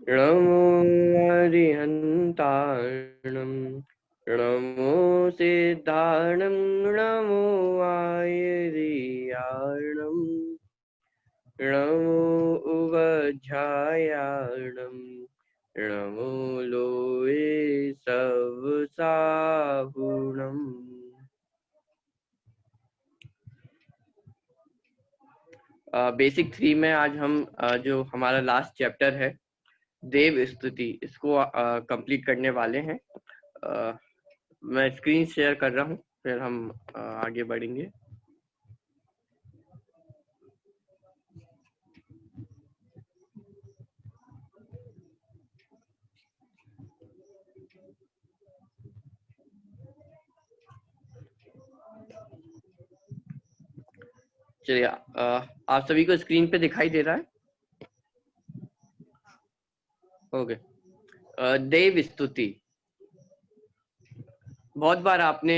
नमो अरिहन्तार्णं नमो सिद्धार्णं नमो आयर्यार्णं नमो उवध्यायार्णं नमो लोये सवसाहुणम्। Basic 3 में आज हम जो हमारा लास्ट चैप्टर है देव स्तुति, इसको कंप्लीट करने वाले हैं। मैं स्क्रीन शेयर कर रहा हूँ, फिर हम आगे बढ़ेंगे। चलिए, आप सभी को स्क्रीन पे दिखाई दे रहा है? ओके। देव स्तुति, बहुत बार आपने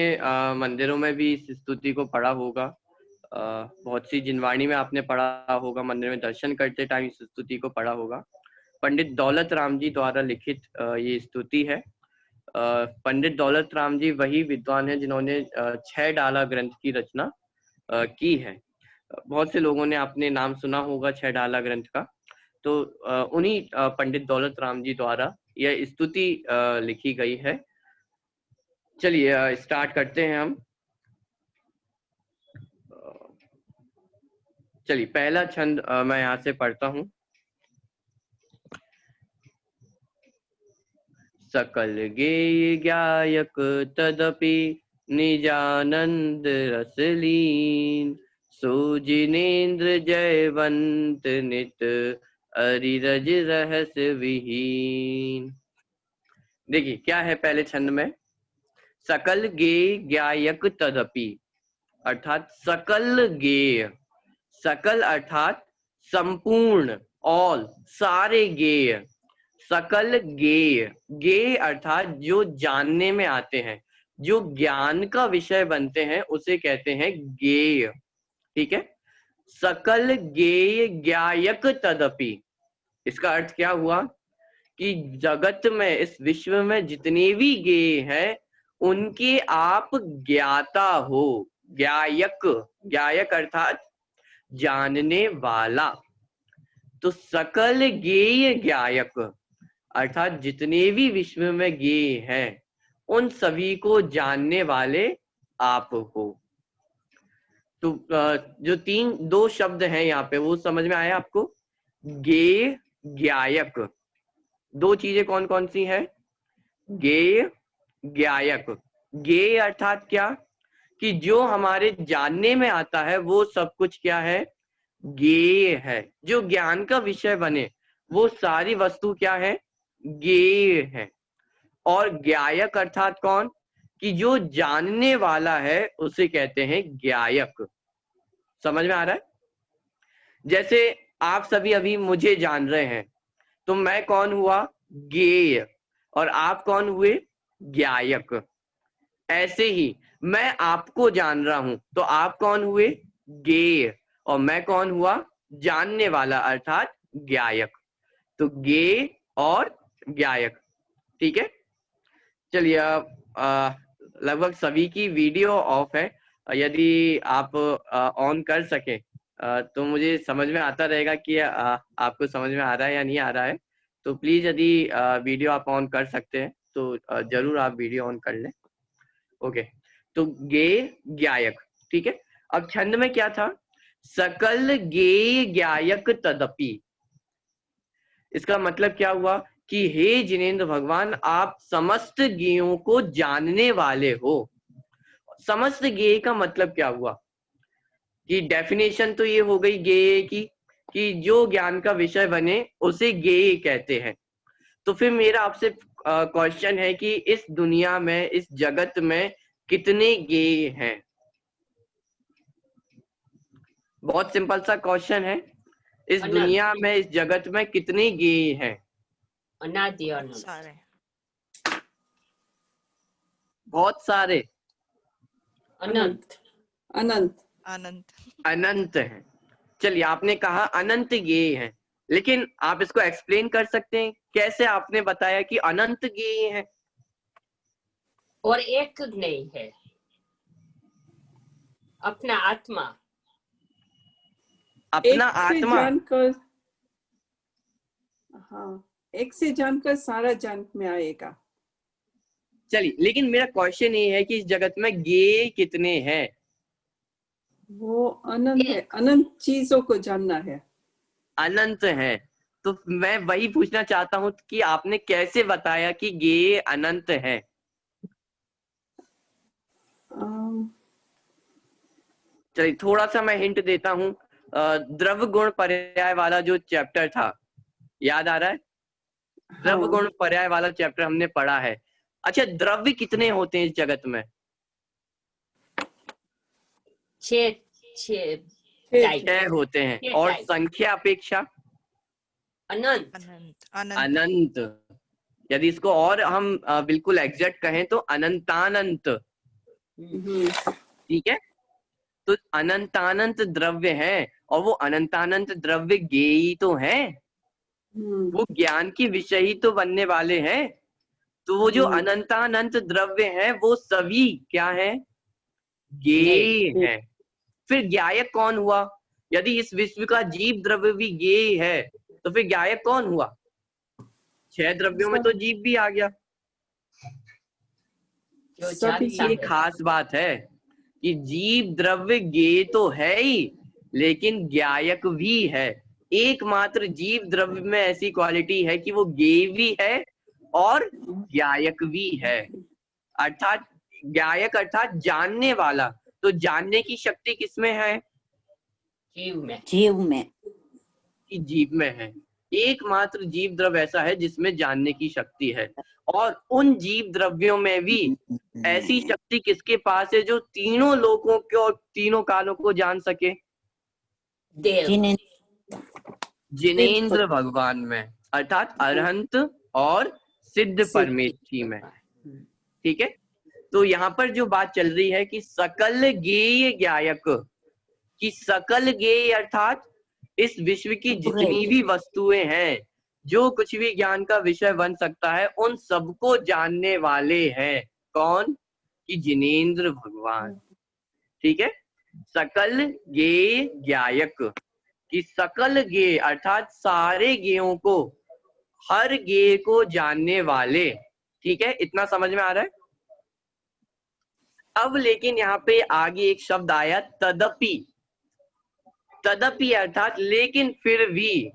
मंदिरों में भी इस स्तुति को पढ़ा होगा। बहुत सी जिनवाणी में आपने पढ़ा होगा, मंदिर में दर्शन करते टाइम इस स्तुति को पढ़ा होगा। पंडित दौलत राम जी द्वारा लिखित ये स्तुति है। पंडित दौलत राम जी वही विद्वान है जिन्होंने 6 डाला ग्रंथ की रचना की है। बहुत से लोगों ने आपने नाम सुना होगा 6 डाला ग्रंथ का। तो उन्हीं पंडित दौलत राम जी द्वारा यह स्तुति लिखी गई है। चलिए स्टार्ट करते हैं हम। चलिए, पहला छंद मैं यहाँ से पढ़ता हूँ। सकल गेय गायक तदपि निजानंद रसलीन, सो जिनेन्द्र जयवंत नित अरिरज रहस विहीन। देखिए क्या है पहले छंद में, सकल गेय गायक तदपि, अर्थात सकल गेय, सकल अर्थात संपूर्ण, ऑल, सारे गेय, सकल गेय, गेय अर्थात जो जानने में आते हैं, जो ज्ञान का विषय बनते हैं, उसे कहते हैं गेय। ठीक है, सकल गेय गायक तदपि, इसका अर्थ क्या हुआ कि जगत में, इस विश्व में जितने भी गेय हैं उनके आप ज्ञाता हो। गायक, गायक अर्थात जानने वाला। तो सकल गेय गायक अर्थात जितने भी विश्व में गेय हैं उन सभी को जानने वाले आप हो। तो जो दो शब्द हैं यहाँ पे वो समझ में आया आपको? गेय, गायक, दो चीजें कौन कौन सी हैं? गेय, गायक। गेय अर्थात क्या कि जो हमारे जानने में आता है वो सब कुछ क्या है? गेय है। जो ज्ञान का विषय बने वो सारी वस्तु क्या है? गेय है। और गायक अर्थात कौन? कि जो जानने वाला है उसे कहते हैं गायक। समझ में आ रहा है? जैसे आप सभी अभी मुझे जान रहे हैं, तो मैं कौन हुआ? गेय। और आप कौन हुए? गायक। ऐसे ही मैं आपको जान रहा हूं, तो आप कौन हुए? गेय। और मैं कौन हुआ? जानने वाला अर्थात गायक। तो गेय और गायक। ठीक है, चलिए लगभग सभी की वीडियो ऑफ है। यदि आप ऑन कर सके तो मुझे समझ में आता रहेगा कि आपको समझ में आ रहा है या नहीं आ रहा है। तो प्लीज यदि वीडियो आप ऑन कर सकते हैं तो जरूर आप वीडियो ऑन कर लें। ओके, तो गेय गायक। ठीक है, अब छंद में क्या था? सकल गेय गायक तदपि। इसका मतलब क्या हुआ कि हे जिनेंद्र भगवान, आप समस्त गेयों को जानने वाले हो। समस्त गेय का मतलब क्या हुआ कि डेफिनेशन तो ये हो गई गेय की कि जो ज्ञान का विषय बने उसे गेय कहते हैं। तो फिर मेरा आपसे क्वेश्चन है कि इस दुनिया में, इस जगत में कितने गेय हैं? बहुत सिंपल सा क्वेश्चन है। इस दुनिया में, इस जगत में कितने गेय हैं? अनादि अनंत। सारे। बहुत सारे। अनंत। अनंत। अनंत। अनंत हैं। चलिए, आपने कहा अनंत गेय हैं, लेकिन आप इसको एक्सप्लेन कर सकते हैं कैसे आपने बताया कि अनंत ज्ञेय है और एक नहीं है, अपना आत्मा। अपना एक से आत्मा। जानकर, हाँ, एक से जानकर सारा जान में आएगा। चलिए, लेकिन मेरा क्वेश्चन ये है कि इस जगत में ज्ञेय कितने हैं? वो अनंत है, अनंत चीजों को जानना है। अनंत है। तो मैं वही पूछना चाहता हूं कि आपने कैसे बताया कि ज्ञेय अनंत है? चलिए, थोड़ा सा मैं हिंट देता हूं। द्रव्य गुण पर्याय वाला जो चैप्टर था, याद आ रहा है? द्रव्य गुण पर्याय वाला चैप्टर हमने पढ़ा है। अच्छा, द्रव्य कितने होते हैं इस जगत में? 6 6 होते हैं। और संख्या अपेक्षा अनंत। अनंत। यदि इसको और हम बिल्कुल एग्जैक्ट कहें तो अनंतानंत। ठीक है, तो अनंतानंत द्रव्य है, और वो अनंतानंत द्रव्य ज्ञेय तो है, वो ज्ञान की विषय ही तो बनने वाले हैं। तो वो जो अनंतानंत द्रव्य है वो सभी क्या है? ज्ञेय है। फिर ज्ञायक कौन हुआ? यदि इस विश्व का जीव द्रव्य भी ज्ञेय है तो फिर ज्ञायक कौन हुआ? 6 द्रव्यों में तो जीव भी आ गया। ये खास बात है कि जीव द्रव्य ज्ञेय तो है ही, लेकिन ज्ञायक भी है। एकमात्र जीव द्रव्य में ऐसी क्वालिटी है कि वो ज्ञेय भी है और ज्ञायक भी है। अर्थात ज्ञायक अर्थात जानने वाला। तो जानने की शक्ति किसमें है? जीव में। जीव में है। एकमात्र जीव द्रव्य ऐसा है जिसमें जानने की शक्ति है। और उन जीव द्रव्यों में भी ऐसी शक्ति किसके पास है जो तीनों लोकों के और तीनों कालों को जान सके? जिनेंद्र भगवान में, अर्थात अरहंत और सिद्ध परमेष्ठी में। ठीक है, तो यहाँ पर जो बात चल रही है कि सकल ज्ञेय ज्ञायक, कि सकल ज्ञेय अर्थात इस विश्व की जितनी भी वस्तुएं हैं, जो कुछ भी ज्ञान का विषय बन सकता है, उन सबको जानने वाले हैं। कौन? कि जिनेंद्र भगवान। ठीक है, सकल ज्ञेय ज्ञायक, कि सकल ज्ञेय अर्थात सारे ज्ञेयों को, हर ज्ञेय को जानने वाले। ठीक है, इतना समझ में आ रहा है? अब लेकिन यहाँ पे आगे एक शब्द आया, तदपि। तदपि अर्थात लेकिन फिर भी।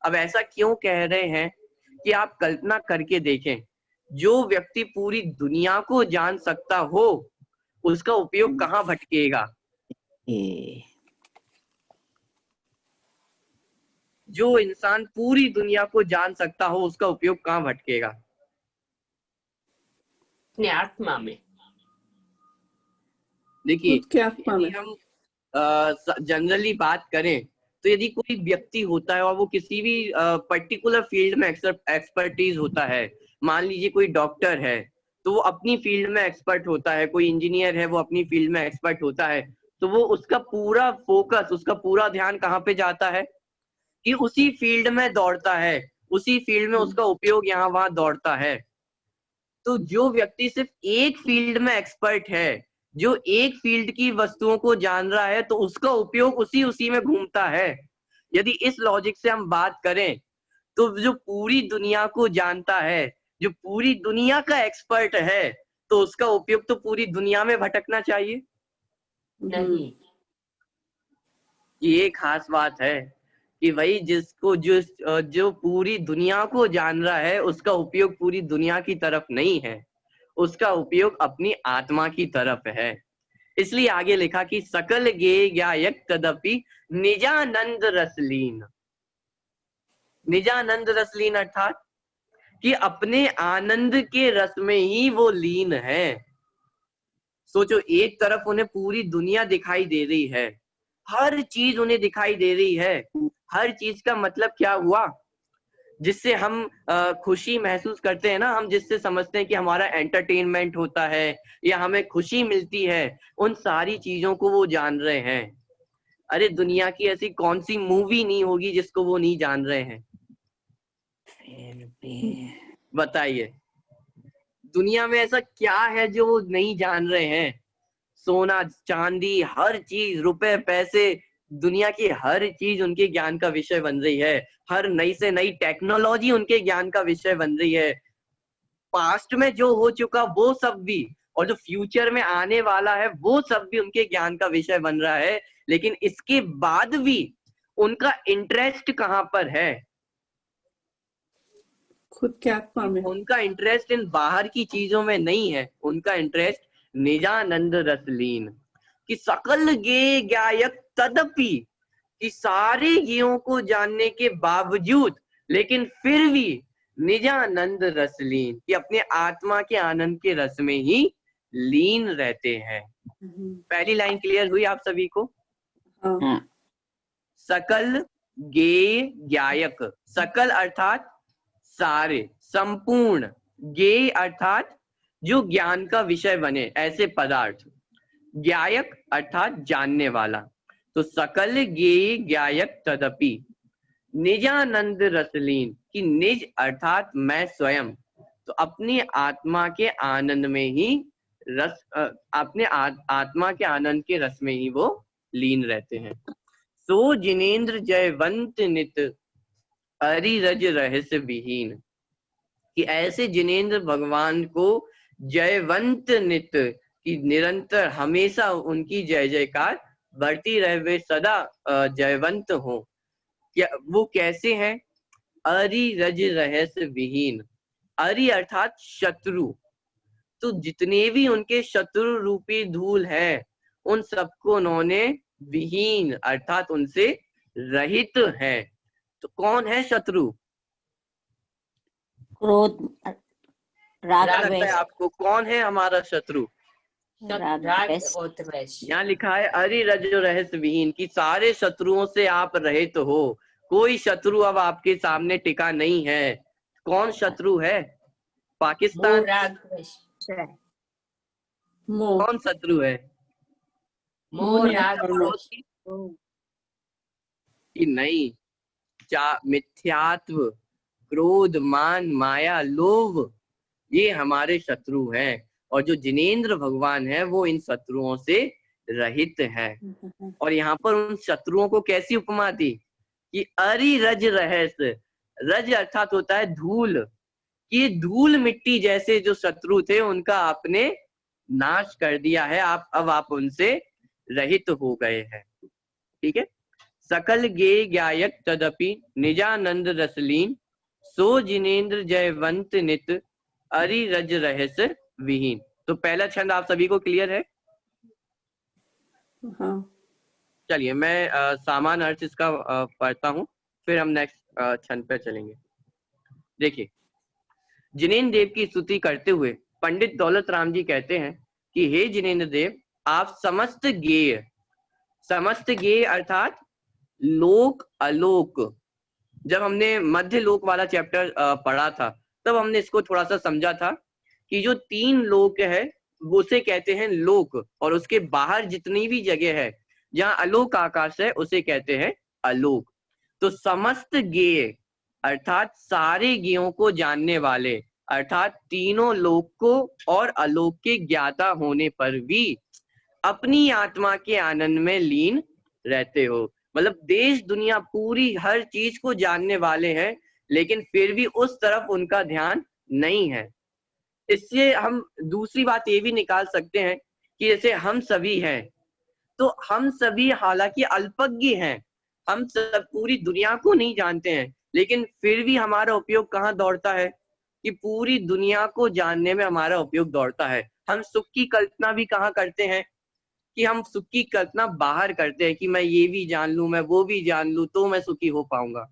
अब ऐसा क्यों कह रहे हैं कि आप कल्पना करके देखें, जो व्यक्ति पूरी दुनिया को जान सकता हो उसका उपयोग कहाँ भटकेगा? जो इंसान पूरी दुनिया को जान सकता हो उसका उपयोग कहाँ भटकेगा? अपने आत्मा में। देखिए, यदि हम जनरली बात करें तो यदि कोई व्यक्ति होता है और वो किसी भी पर्टिकुलर फील्ड में एक्सपर्टीज होता है, मान लीजिए कोई डॉक्टर है तो वो अपनी फील्ड में एक्सपर्ट होता है, कोई इंजीनियर है वो अपनी फील्ड में एक्सपर्ट होता है, तो वो उसका पूरा फोकस, उसका पूरा ध्यान कहाँ पे जाता है? कि उसी फील्ड में दौड़ता है, उसी फील्ड में उसका उपयोग यहाँ वहां दौड़ता है। तो जो व्यक्ति सिर्फ एक फील्ड में एक्सपर्ट है, जो एक फील्ड की वस्तुओं को जान रहा है, तो उसका उपयोग उसी में घूमता है। यदि इस लॉजिक से हम बात करें तो जो पूरी दुनिया को जानता है, जो पूरी दुनिया का एक्सपर्ट है, तो उसका उपयोग तो पूरी दुनिया में भटकना चाहिए। नहीं, ये खास बात है कि वही जिसको जो पूरी दुनिया को जान रहा है उसका उपयोग पूरी दुनिया की तरफ नहीं है, उसका उपयोग अपनी आत्मा की तरफ है। इसलिए आगे लिखा कि सकल ज्ञेय ज्ञायक तदपि निजानंद रसलीन। निजानंद रसलीन अर्थात कि अपने आनंद के रस में ही वो लीन है। सोचो, एक तरफ उन्हें पूरी दुनिया दिखाई दे रही है, हर चीज उन्हें दिखाई दे रही है। हर चीज का मतलब क्या हुआ? जिससे हम खुशी महसूस करते हैं ना, हम जिससे समझते हैं कि हमारा एंटरटेनमेंट होता है या हमें खुशी मिलती है, उन सारी चीजों को वो जान रहे हैं। अरे दुनिया की ऐसी कौन सी मूवी नहीं होगी जिसको वो नहीं जान रहे हैं? फिर भी बताइए, दुनिया में ऐसा क्या है जो वो नहीं जान रहे हैं? सोना चांदी हर चीज, रुपए पैसे, दुनिया की हर चीज उनके ज्ञान का विषय बन रही है। हर नई से नई टेक्नोलॉजी उनके ज्ञान का विषय बन रही है। पास्ट में जो हो चुका वो सब भी, और जो फ्यूचर में आने वाला है वो सब भी उनके ज्ञान का विषय बन रहा है। लेकिन इसके बाद भी उनका इंटरेस्ट कहाँ पर है? खुद के आत्मा में। उनका इंटरेस्ट इन बाहर की चीजों में नहीं है, उनका इंटरेस्ट निजानंद रसलीन कि सकल गे ज्ञायक तदपि, कि सारे ज्ञों को जानने के बावजूद लेकिन फिर भी निजानंद रसलीन, कि अपने आत्मा के आनंद के रस में ही लीन रहते हैं। पहली लाइन क्लियर हुई आप सभी को? हाँ। हाँ। सकल गे ज्ञायक, सकल अर्थात सारे, संपूर्ण, ज्ञेय अर्थात जो ज्ञान का विषय बने ऐसे पदार्थ, ज्ञायक अर्थात जानने वाला। तो सकल ज्ञेय ज्ञायक तदपि निजानंद रसलीन, कि निज अर्थात मैं स्वयं, तो अपनी आत्मा के आनंद में ही रस, अपने आत्मा के आनंद के रस में ही वो लीन रहते हैं। सो जिनेन्द्र जयवंत नित अरिरज रहस्य विहीन, कि ऐसे जिनेन्द्र भगवान को जयवंत नित, कि निरंतर हमेशा उनकी जय जयकार बढ़ती रहे, वे सदा जयवंत हो। क्या वो कैसे हैं? अरिरज रहस्य विहीन, अरि अर्थात शत्रु, तो जितने भी उनके शत्रु रूपी धूल है उन सबको उन्होंने विहीन अर्थात उनसे रहित है। तो कौन है शत्रु? क्रोध, राग, क्या लगता है द्वेष, आपको कौन है हमारा शत्रु? राग, राग द्वेष। और द्वेष। यहाँ लिखा है अरिरज रहस्य विहीन, कि सारे शत्रुओं से आप रहित हो, कोई शत्रु अब आपके सामने टिका नहीं है। कौन शत्रु है? मोह पाकिस्तान? राग द्वेष। मोह। कौन शत्रु है? मोह ने राग और द्वेष। कि नहीं, मिथ्यात्व, क्रोध, मान, माया, लोभ, ये हमारे शत्रु हैं। और जो जिनेन्द्र भगवान है वो इन शत्रुओं से रहित है। और यहाँ पर उन शत्रुओं को कैसी उपमा दी कि अरिरज रहस्य, रज अर्थात होता है धूल, कि धूल मिट्टी जैसे जो शत्रु थे उनका आपने नाश कर दिया है, अब आप उनसे रहित हो गए हैं। ठीक है। सकल गे ज्ञायक तदपि निजानंद रसलीन, सो जिनेन्द्र जयवंत नित अरिरज रहस्य विहीन। तो पहला छंद आप सभी को क्लियर है? हाँ। चलिए मैं सामान्य अर्थ इसका पढ़ता हूँ, फिर हम नेक्स्ट छंद पर चलेंगे। देखिए, जिनेन्द्र देव की स्तुति करते हुए पंडित दौलत राम जी कहते हैं कि हे जिनेन्द्र देव, आप समस्त गेय अर्थात लोक अलोक, जब हमने मध्य लोक वाला चैप्टर पढ़ा था तब हमने इसको थोड़ा सा समझा था कि जो 3 लोक है वो उसे कहते हैं लोक, और उसके बाहर जितनी भी जगह है जहाँ अलोक आकाश है उसे कहते हैं अलोक। तो समस्त गेय अर्थात सारे गेयों को जानने वाले, अर्थात तीनों लोक को और अलोक के ज्ञाता होने पर भी अपनी आत्मा के आनंद में लीन रहते हो। मतलब देश दुनिया पूरी हर चीज को जानने वाले हैं लेकिन फिर भी उस तरफ उनका ध्यान नहीं है। इससे हम दूसरी बात ये भी निकाल सकते हैं कि जैसे हम सभी हैं, तो हम सभी हालांकि अल्पज्ञ हैं, हम सब पूरी दुनिया को नहीं जानते हैं, लेकिन फिर भी हमारा उपयोग कहाँ दौड़ता है कि पूरी दुनिया को जानने में हमारा उपयोग दौड़ता है। हम सुख की कल्पना भी कहाँ करते हैं कि हम सुख की कल्पना बाहर करते हैं कि मैं ये भी जान लूं, मैं वो भी जान लूं तो मैं सुखी हो पाऊंगा।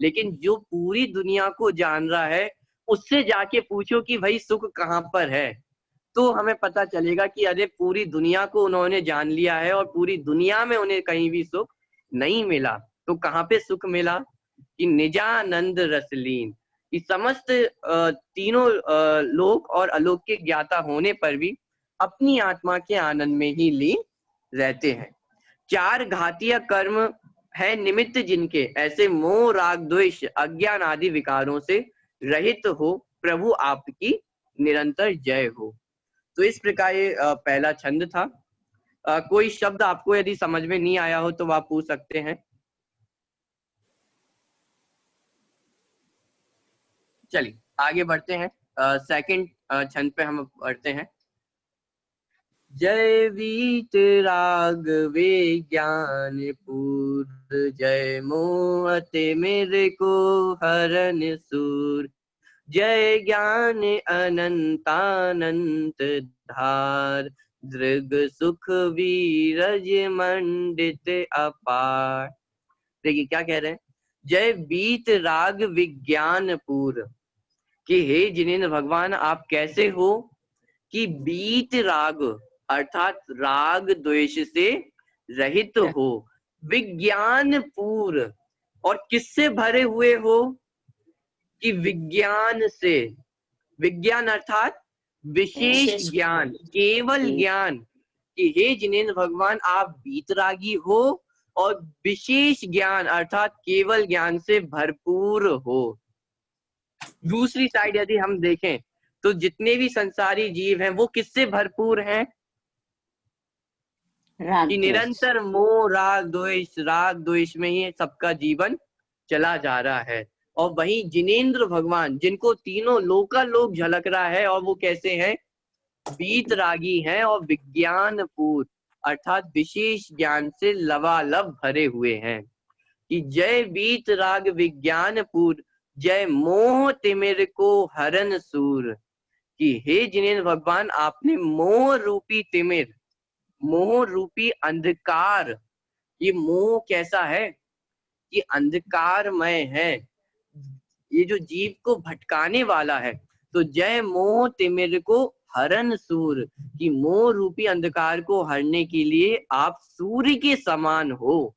लेकिन जो पूरी दुनिया को जान रहा है उससे जाके पूछो कि भाई सुख कहाँ पर है, तो हमें पता चलेगा कि अरे पूरी दुनिया को उन्होंने जान लिया है और पूरी दुनिया में उन्हें कहीं भी सुख नहीं मिला। तो कहाँ पे सुख मिला कि निजानंद रसलीन, कि समस्त तीनों लोक और अलोक के ज्ञाता होने पर भी अपनी आत्मा के आनंद में ही लीन रहते हैं। चार घातीय कर्म है निमित्त जिनके, ऐसे मोह राग द्वेष अज्ञान आदि विकारों से रहित हो, प्रभु आपकी निरंतर जय हो। तो इस प्रकार ये पहला छंद था। कोई शब्द आपको यदि समझ में नहीं आया हो तो आप पूछ सकते हैं। चलिए आगे बढ़ते हैं। सेकंड छंद पे हम बढ़ते हैं। जय वीत राग विज्ञान पूर, जय मोहते मेरे को हरन सूर, जय ज्ञान अनंतानंत धार, दृग सुख वीरज मंडित अपार। देखिए क्या कह रहे हैं, जय बीत राग विज्ञान पूर, कि हे जिनेंद्र भगवान आप कैसे हो कि बीत राग अर्थात राग द्वेष से रहित हो, विज्ञान पूर और किससे भरे हुए हो कि विज्ञान से, विज्ञान अर्थात विशेष ज्ञान, केवल ज्ञान, कि हे जिनेंद्र भगवान आप बीतरागी हो और विशेष ज्ञान अर्थात केवल ज्ञान से भरपूर हो। दूसरी साइड यदि हम देखें तो जितने भी संसारी जीव हैं वो किससे भरपूर हैं कि निरंतर मोह राग द्वेष में ही सबका जीवन चला जा रहा है। और वहीं जिनेंद्र भगवान जिनको तीनों लोकालोक झलक रहा है, और वो कैसे हैं, बीत रागी हैं और विज्ञान पूर्ण अर्थात विशेष ज्ञान से लबालब भरे हुए हैं। कि जय बीत राग विज्ञान पूर्ण, जय मोह तिमिर को हरन सूर, कि हे जिनेंद्र भगवान आपने मोह रूपी तिमिर, मोह रूपी अंधकार, ये मोह कैसा है कि अंधकारमय है, ये जो जीव को भटकाने वाला है। तो जय मोह तिमिर को हरन सूर, कि मोह रूपी अंधकार को हरने के लिए आप सूर्य के समान हो।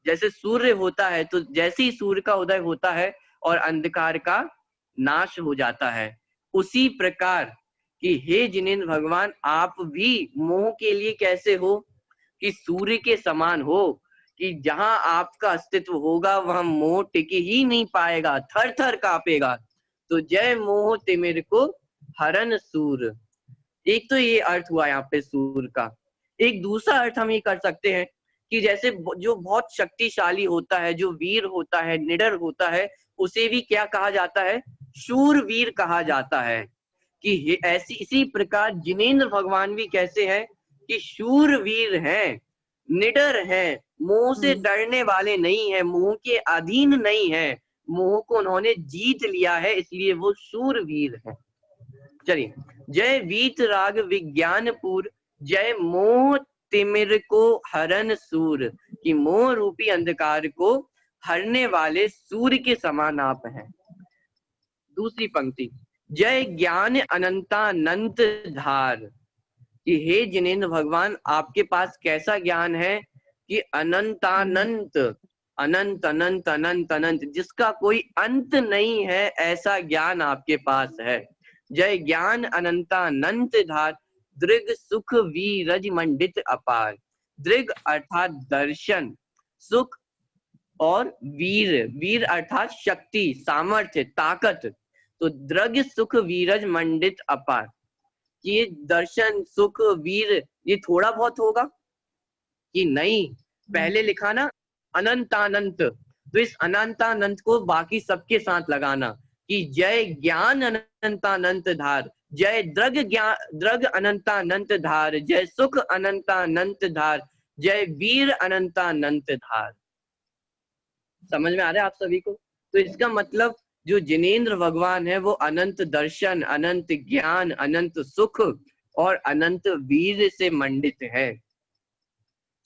जैसे सूर्य होता है तो जैसे ही सूर्य का उदय होता है और अंधकार का नाश हो जाता है, उसी प्रकार कि हे जिनेंद्र भगवान आप भी मोह के लिए कैसे हो कि सूर्य के समान हो, कि जहां आपका अस्तित्व होगा वहां मोह टिक ही नहीं पाएगा, थर थर कांपेगा। तो जय मोह तिमिर को हरन सूर। एक तो ये अर्थ हुआ यहाँ पे सूर का। एक दूसरा अर्थ हम ये कर सकते हैं कि जैसे जो बहुत शक्तिशाली होता है, जो वीर होता है, निडर होता है, उसे भी क्या कहा जाता है, शूरवीर कहा जाता है। कि ऐसी इसी प्रकार जिनेंद्र भगवान भी कैसे हैं कि शूरवीर हैं, निडर हैं, मोह से डरने वाले नहीं है, मोह के अधीन नहीं है, मोह को उन्होंने जीत लिया है, इसलिए वो शूरवीर है। चलिए, जय वीत राग विज्ञानपुर, जय मोह तिमिर को हरन सूर, कि मोह रूपी अंधकार को हरने वाले सूर्य के समान आप हैं। दूसरी पंक्ति, जय ज्ञान अनंतानंत धार, कि हे जिनेंद्र भगवान आपके पास कैसा ज्ञान है कि अनंतानंत, अनंत अनंत अनंत अनंत, जिसका कोई अंत नहीं है, ऐसा ज्ञान आपके पास है। जय ज्ञान अनंतानंत धार, दृग सुख वीरज मंडित अपार। दृग अर्थात दर्शन, सुख और वीर, वीर अर्थात शक्ति, सामर्थ्य, ताकत। तो दृग सुख वीरज मंडित अपार, ये दर्शन सुख वीर ये थोड़ा बहुत होगा कि नहीं, पहले लिखा ना अनंतानंत, तो इस अनंतानंत को बाकी सबके साथ लगाना कि जय ज्ञान अनंतानंत धार, जय द्रग अनंतानंत धार, जय सुख अनंतानंत धार, जय वीर अनंतानंत धार। समझ में आ रहा है आप सभी को? तो इसका मतलब जो जिनेंद्र भगवान है वो अनंत दर्शन, अनंत ज्ञान, अनंत सुख और अनंत वीर से मंडित है,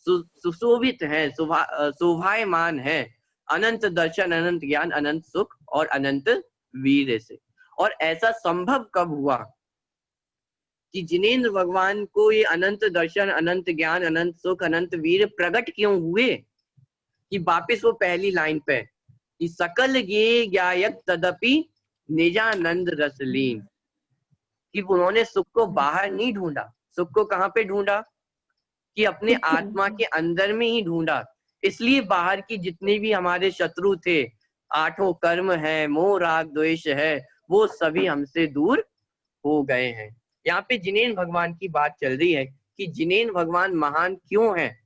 सुशोभित है, शोभायमान है, अनंत दर्शन, अनंत ज्ञान, अनंत सुख और अनंत वीर से। और ऐसा संभव कब हुआ कि जिनेंद्र भगवान को ये अनंत दर्शन, अनंत ज्ञान, अनंत सुख, अनंत वीर प्रकट क्यों हुए? कि वापिस वो पहली लाइन पे कि सकल गे ज्ञायक तदपि निजानंद रसलीन, कि उन्होंने सुख को बाहर नहीं ढूंढा। सुख को कहाँ पे ढूंढा? कि अपने आत्मा के अंदर में ही ढूंढा। इसलिए बाहर की जितने भी हमारे शत्रु थे, आठों कर्म है, मोह राग द्वेष है, वो सभी हमसे दूर हो गए हैं। यहाँ पे जिनेंद्र भगवान की बात चल रही है कि जिनेंद्र भगवान महान क्यों है।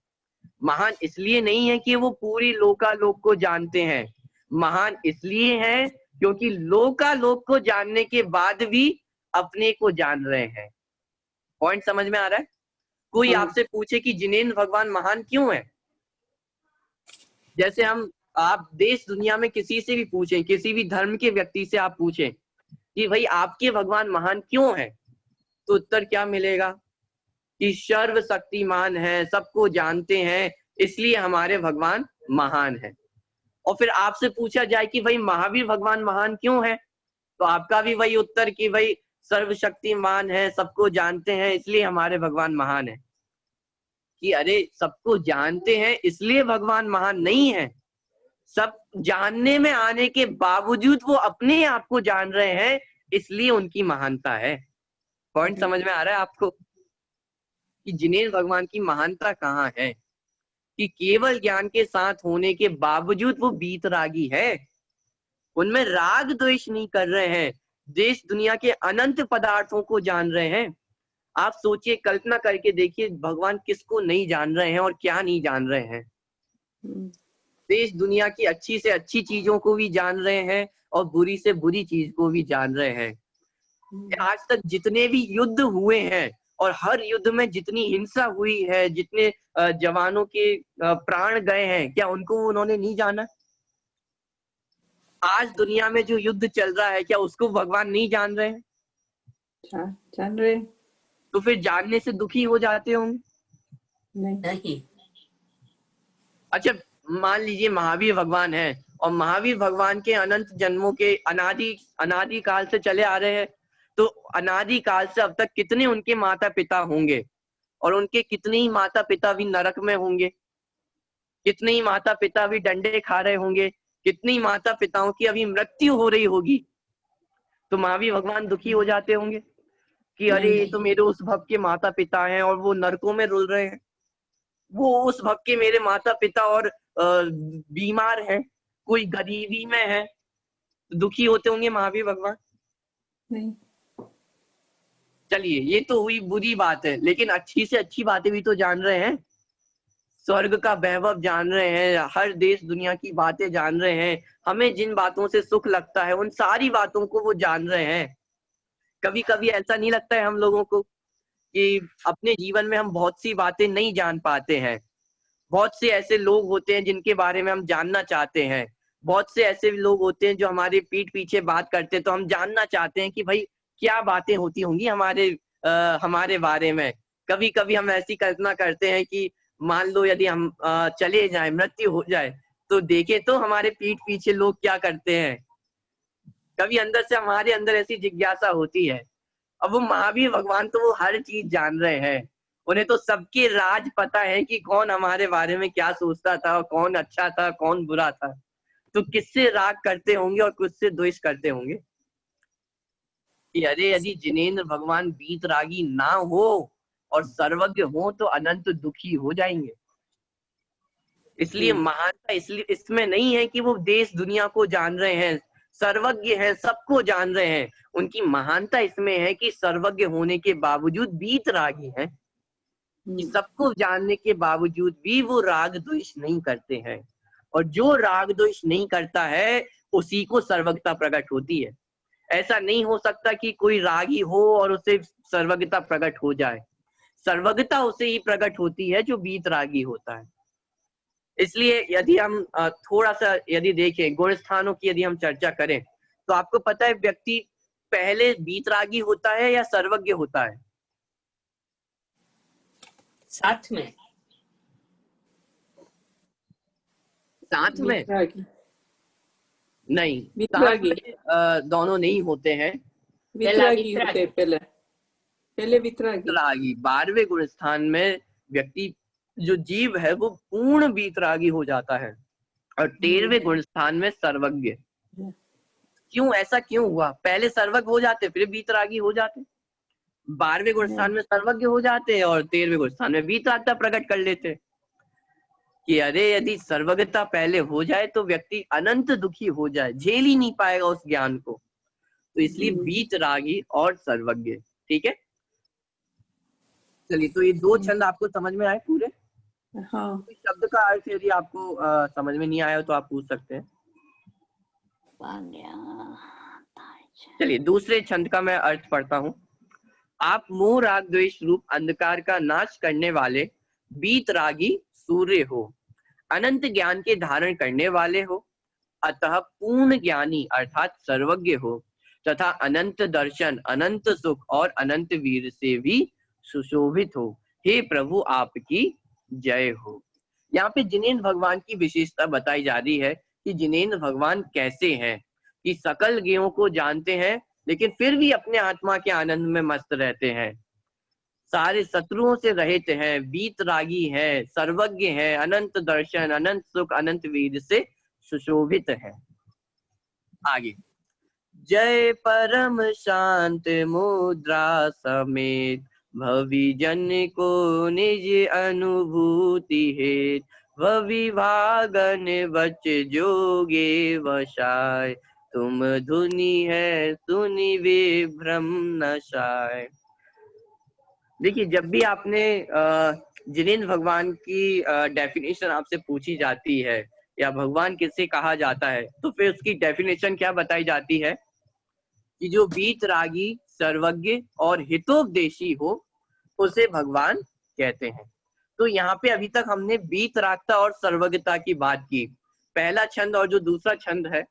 महान इसलिए नहीं है कि वो पूरी लोकालोक को जानते हैं, महान इसलिए है क्योंकि लोकालोक को जानने के बाद भी अपने को जान रहे हैं। पॉइंट समझ में आ रहा है? कोई हाँ। आपसे पूछे कि जिनेंद्र भगवान महान क्यों है, जैसे हम आप देश दुनिया में किसी से भी पूछें, किसी भी धर्म के व्यक्ति से आप पूछें कि भाई आपके भगवान महान क्यों है, तो उत्तर क्या मिलेगा कि सर्वशक्तिमान है, सबको जानते हैं, इसलिए हमारे भगवान महान है। और फिर आपसे पूछा जाए कि भाई महावीर भगवान महान क्यों है, तो आपका भी वही उत्तर कि भाई सर्वशक्तिमान है, सबको जानते हैं, इसलिए हमारे भगवान महान है। कि अरे सबको जानते हैं इसलिए भगवान महान नहीं है, सब जानने में आने के बावजूद वो अपने आप को जान रहे हैं, इसलिए उनकी महानता है। पॉइंट समझ में आ रहा है आपको कि जिनेंद्र भगवान की महानता कहाँ है? कि केवल ज्ञान के साथ होने के बावजूद वो बीतरागी है, उनमें राग द्वेष नहीं कर रहे हैं, देश दुनिया के अनंत पदार्थों को जान रहे हैं। आप सोचिए, कल्पना करके देखिए, भगवान किसको नहीं जान रहे हैं और क्या नहीं जान रहे हैं। देश दुनिया की अच्छी से अच्छी चीजों को भी जान रहे हैं और बुरी से बुरी चीज को भी जान रहे हैं। आज तक जितने भी युद्ध हुए हैं और हर युद्ध में जितनी हिंसा हुई है, जितने जवानों के प्राण गए हैं, क्या उनको उन्होंने नहीं जाना? आज दुनिया में जो युद्ध चल रहा है, क्या उसको भगवान नहीं जान रहे हैं? जान रहे। तो फिर जानने से दुखी हो जाते होंगे? नहीं। अच्छा, मान लीजिए महावीर भगवान है और महावीर भगवान के अनंत जन्मों के अनादि काल से चले आ रहे हैं, तो अनादि काल से अब तक कितने उनके माता पिता होंगे और उनके कितने ही माता पिता भी नरक में होंगे, कितने ही माता पिता भी डंडे खा रहे होंगे, कितनी माता पिताओं की अभी मृत्यु हो रही होगी, तो महावीर भगवान दुखी हो जाते होंगे कि अरे ये तो मेरे उस भक्त के माता पिता हैं और वो नरकों में रुल रहे हैं, वो उस भक्त के मेरे माता पिता और बीमार हैं, कोई गरीबी में है, दुखी होते होंगे महावीर भगवान? नहीं। चलिए, ये तो हुई बुरी बात है, लेकिन अच्छी से अच्छी बातें भी तो जान रहे हैं। स्वर्ग का वैभव जान रहे हैं, हर देश दुनिया की बातें जान रहे हैं, हमें जिन बातों से सुख लगता है उन सारी बातों को वो जान रहे हैं। कभी कभी ऐसा नहीं लगता है हम लोगों को कि अपने जीवन में हम बहुत सी बातें नहीं जान पाते हैं? बहुत से ऐसे लोग होते हैं जिनके बारे में हम जानना चाहते हैं, बहुत से ऐसे लोग होते हैं जो हमारे पीठ पीछे बात करते हैं, तो हम जानना चाहते हैं कि भाई क्या बातें होती होंगी हमारे बारे में। कभी कभी हम ऐसी कल्पना करते हैं कि मान लो यदि हम चले जाए, मृत्यु हो जाए, तो देखे तो हमारे पीठ पीछे लोग क्या करते हैं। कभी अंदर से हमारे अंदर ऐसी जिज्ञासा होती है। अब वो महावीर भगवान तो वो हर चीज जान रहे हैं, उन्हें तो सबके राज पता है कि कौन हमारे बारे में क्या सोचता था, कौन अच्छा था, कौन बुरा था, तो किससे राग करते होंगे और किससे द्वेष करते होंगे। कि अरे यदि जिनेंद्र भगवान बीतरागी ना हो और सर्वज्ञ हो तो अनंत दुखी हो जाएंगे। इसलिए महानता इसलिए इसमें नहीं है कि वो देश दुनिया को जान रहे हैं, सर्वज्ञ है, सबको जान रहे हैं। उनकी महानता इसमें है कि सर्वज्ञ होने के बावजूद बीतरागी हैं, कि सबको जानने के बावजूद भी वो राग द्वेष नहीं करते हैं, और जो राग द्वेष नहीं करता है उसी को सर्वज्ञता प्रकट होती है। ऐसा नहीं हो सकता कि कोई रागी हो और उसे सर्वज्ञता प्रकट हो जाए। सर्वज्ञता उसे ही प्रकट होती है जो बीतरागी होता है। इसलिए यदि हम थोड़ा सा यदि देखें गुण स्थानों की यदि हम चर्चा करें, तो आपको पता है व्यक्ति पहले बीतरागी होता है या सर्वज्ञ होता है? साथ में नहीं, साथ में दोनों नहीं होते हैं। वितरागी होते पहले वितरागी। 12वें गुण स्थान में व्यक्ति जो जीव है वो पूर्ण बीतरागी हो जाता है, और 13वें गुण स्थान में सर्वज्ञ। क्यों, ऐसा क्यों हुआ? पहले सर्वज्ञ हो जाते फिर बीतरागी हो जाते। 12वें गुण स्थान में सर्वज्ञ हो जाते हैं और 13वें गुण स्थान में वीतरागता प्रकट कर लेते हैं कि अरे यदि सर्वज्ञता पहले हो जाए तो व्यक्ति अनंत दुखी हो जाए, झेल ही नहीं पाएगा उस ज्ञान को। तो इसलिए वीतरागी और सर्वज्ञ। ठीक है, चलिए, तो ये 2 छंद आपको समझ में आए पूरे? हाँ। कोई शब्द का अर्थ यदि आपको समझ में नहीं आया तो आप पूछ सकते हैं। चलिए, दूसरे छंद का मैं अर्थ पढ़ता हूँ। आप मोह राग द्वेष रूप अंधकार का नाश करने वाले वीतरागी सूर्य हो, अनंत ज्ञान के धारण करने वाले हो, अतः पूर्ण ज्ञानी अर्थात सर्वज्ञ हो, तथा अनंत दर्शन, अनंत सुख और अनंत वीर से भी सुशोभित हो। हे प्रभु आपकी जय हो। यहाँ पे जिनेंद्र भगवान की विशेषता बताई जा रही है कि जिनेंद्र भगवान कैसे हैं, कि सकल ज्ञों को जानते हैं लेकिन फिर भी अपने आत्मा के आनंद में मस्त रहते हैं, सारे शत्रुओं से रहित हैं, वीतरागी है, सर्वज्ञ है, अनंत दर्शन, अनंत सुख, अनंत वीर से सुशोभित है। आगे, जय परम शांत मुद्रा समेत भवि जन को निज अनुभूति हेत, भवि भागन बच जोगे वशाय, तुम धुनि है सुनि विभ्रम नशाय। देखिए, जब भी आपने जिनेंद्र भगवान की डेफिनेशन आपसे पूछी जाती है या भगवान किससे कहा जाता है, तो फिर उसकी डेफिनेशन क्या बताई जाती है कि जो वीतरागी, सर्वज्ञ और हितोपदेशी हो उसे भगवान कहते हैं। तो यहाँ पे अभी तक हमने वीतरागता और सर्वज्ञता की बात की। पहला छंद और जो दूसरा छंद है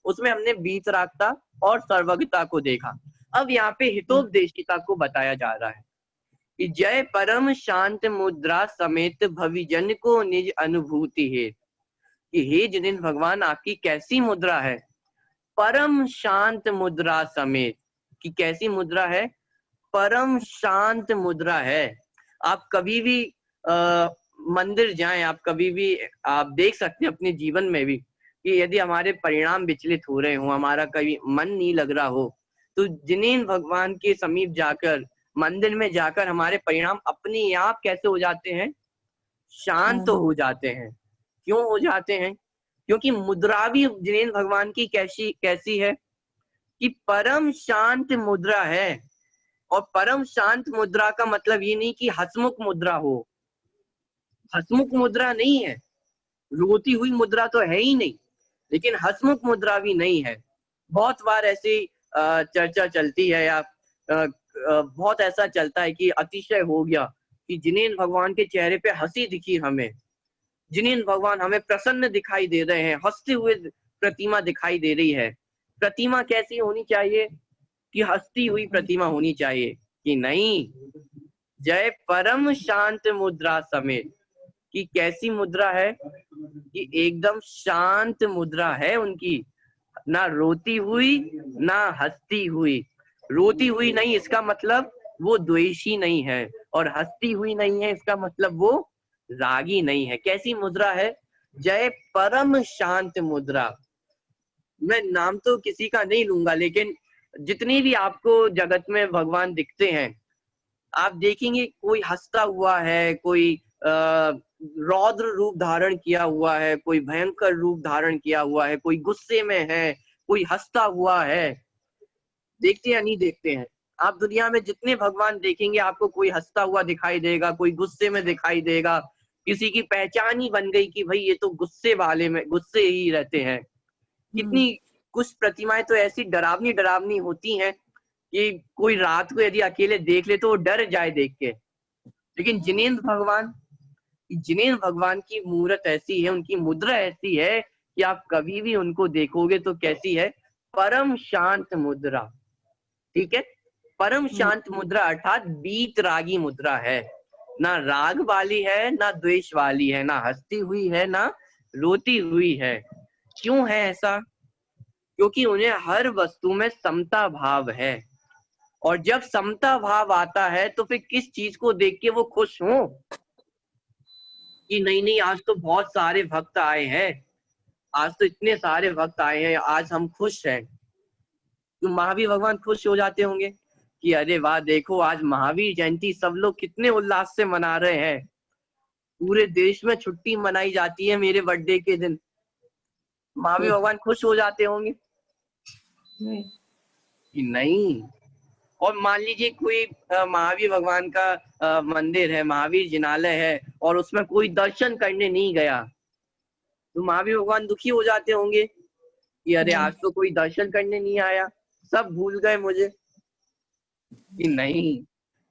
उसमें हमने वीतरागता और सर्वज्ञता को देखा। अब यहाँ पे हितोपदेशिता को बताया जा रहा है कि जय परम शांत मुद्रा समेत भविजन को निज अनुभूति है, कि हे जिनेंद्र भगवान आपकी कैसी मुद्रा है, परम शांत मुद्रा समेत। कि कैसी मुद्रा है? परम शांत मुद्रा है। आप कभी भी मंदिर जाएं, आप कभी भी आप देख सकते हैं अपने जीवन में भी कि यदि हमारे परिणाम विचलित हो रहे हो, हमारा कभी मन नहीं लग रहा हो, तो जिनेंद्र भगवान के समीप जाकर, मंदिर में जाकर हमारे परिणाम अपने आप कैसे हो जाते हैं? शांत हो जाते हैं। क्यों हो जाते हैं? क्योंकि मुद्रा भी जिनेंद्र भगवान की कैसी है कि परम शांत मुद्रा है। और परम शांत मुद्रा का मतलब ये नहीं कि हसमुख मुद्रा हो, हसमुख मुद्रा नहीं है, रोती हुई मुद्रा तो है ही नहीं, लेकिन हसमुख मुद्रा भी नहीं है। बहुत बार ऐसी चर्चा चलती है या बहुत ऐसा चलता है कि अतिशय हो गया कि जिनेंद्र भगवान के चेहरे पे हंसी दिखी हमें, जिनेंद्र भगवान हमें प्रसन्न दिखाई दे रहे हैं, हंसते हुए प्रतिमा दिखाई दे रही है। प्रतिमा कैसी होनी चाहिए? कि हंसती हुई प्रतिमा होनी चाहिए कि नहीं? जय परम शांत मुद्रा समेत। कि कैसी मुद्रा है? कि एकदम शांत मुद्रा है उनकी, ना रोती हुई ना हंसती हुई। रोती हुई नहीं इसका मतलब वो द्वेषी नहीं है, और हंसती हुई नहीं है इसका मतलब वो रागी नहीं है। कैसी मुद्रा है? जय परम शांत मुद्रा। मैं नाम तो किसी का नहीं लूंगा, लेकिन जितनी भी आपको जगत में भगवान दिखते हैं, आप देखेंगे कोई हंसता हुआ है, कोई रौद्र रूप धारण किया हुआ है, कोई भयंकर रूप धारण किया हुआ है, कोई गुस्से में है, कोई हंसता हुआ है। देखते या नहीं देखते हैं? आप दुनिया में जितने भगवान देखेंगे आपको कोई हंसता हुआ दिखाई देगा, कोई गुस्से में दिखाई देगा। किसी की पहचान ही बन गई कि भाई ये तो गुस्से वाले में गुस्से ही रहते हैं। कितनी कुछ प्रतिमाएं तो ऐसी डरावनी डरावनी होती हैं कि कोई रात को यदि अकेले देख ले तो वो डर जाए देख के। लेकिन जिनेंद्र भगवान की मूर्त ऐसी है, उनकी मुद्रा ऐसी है कि आप कभी भी उनको देखोगे तो कैसी है? परम शांत मुद्रा। ठीक है, परम शांत मुद्रा अर्थात वीतरागी मुद्रा है। ना राग वाली है, ना द्वेष वाली है, ना हंसती हुई है, ना रोती हुई है। क्यों है ऐसा? क्योंकि उन्हें हर वस्तु में समता भाव है। और जब समता भाव आता है तो फिर किस चीज को देख के वो खुश हो कि नहीं नहीं आज तो बहुत सारे भक्त आए हैं, आज तो इतने सारे भक्त आए हैं, आज हम खुश हैं। तो महावीर भगवान खुश हो जाते होंगे? कि अरे वाह देखो आज महावीर जयंती सब लोग कितने उल्लास से मना रहे हैं, पूरे देश में छुट्टी मनाई जाती है मेरे बर्थडे के दिन। महावीर भगवान खुश हो जाते होंगे नहीं। कि नहीं। और मान लीजिए कोई महावीर भगवान का मंदिर है, महावीर जिनालय है, और उसमें कोई दर्शन करने नहीं गया, तो महावीर भगवान दुखी हो जाते होंगे कि अरे आज तो कोई दर्शन करने नहीं आया, सब भूल गए मुझे। कि नहीं,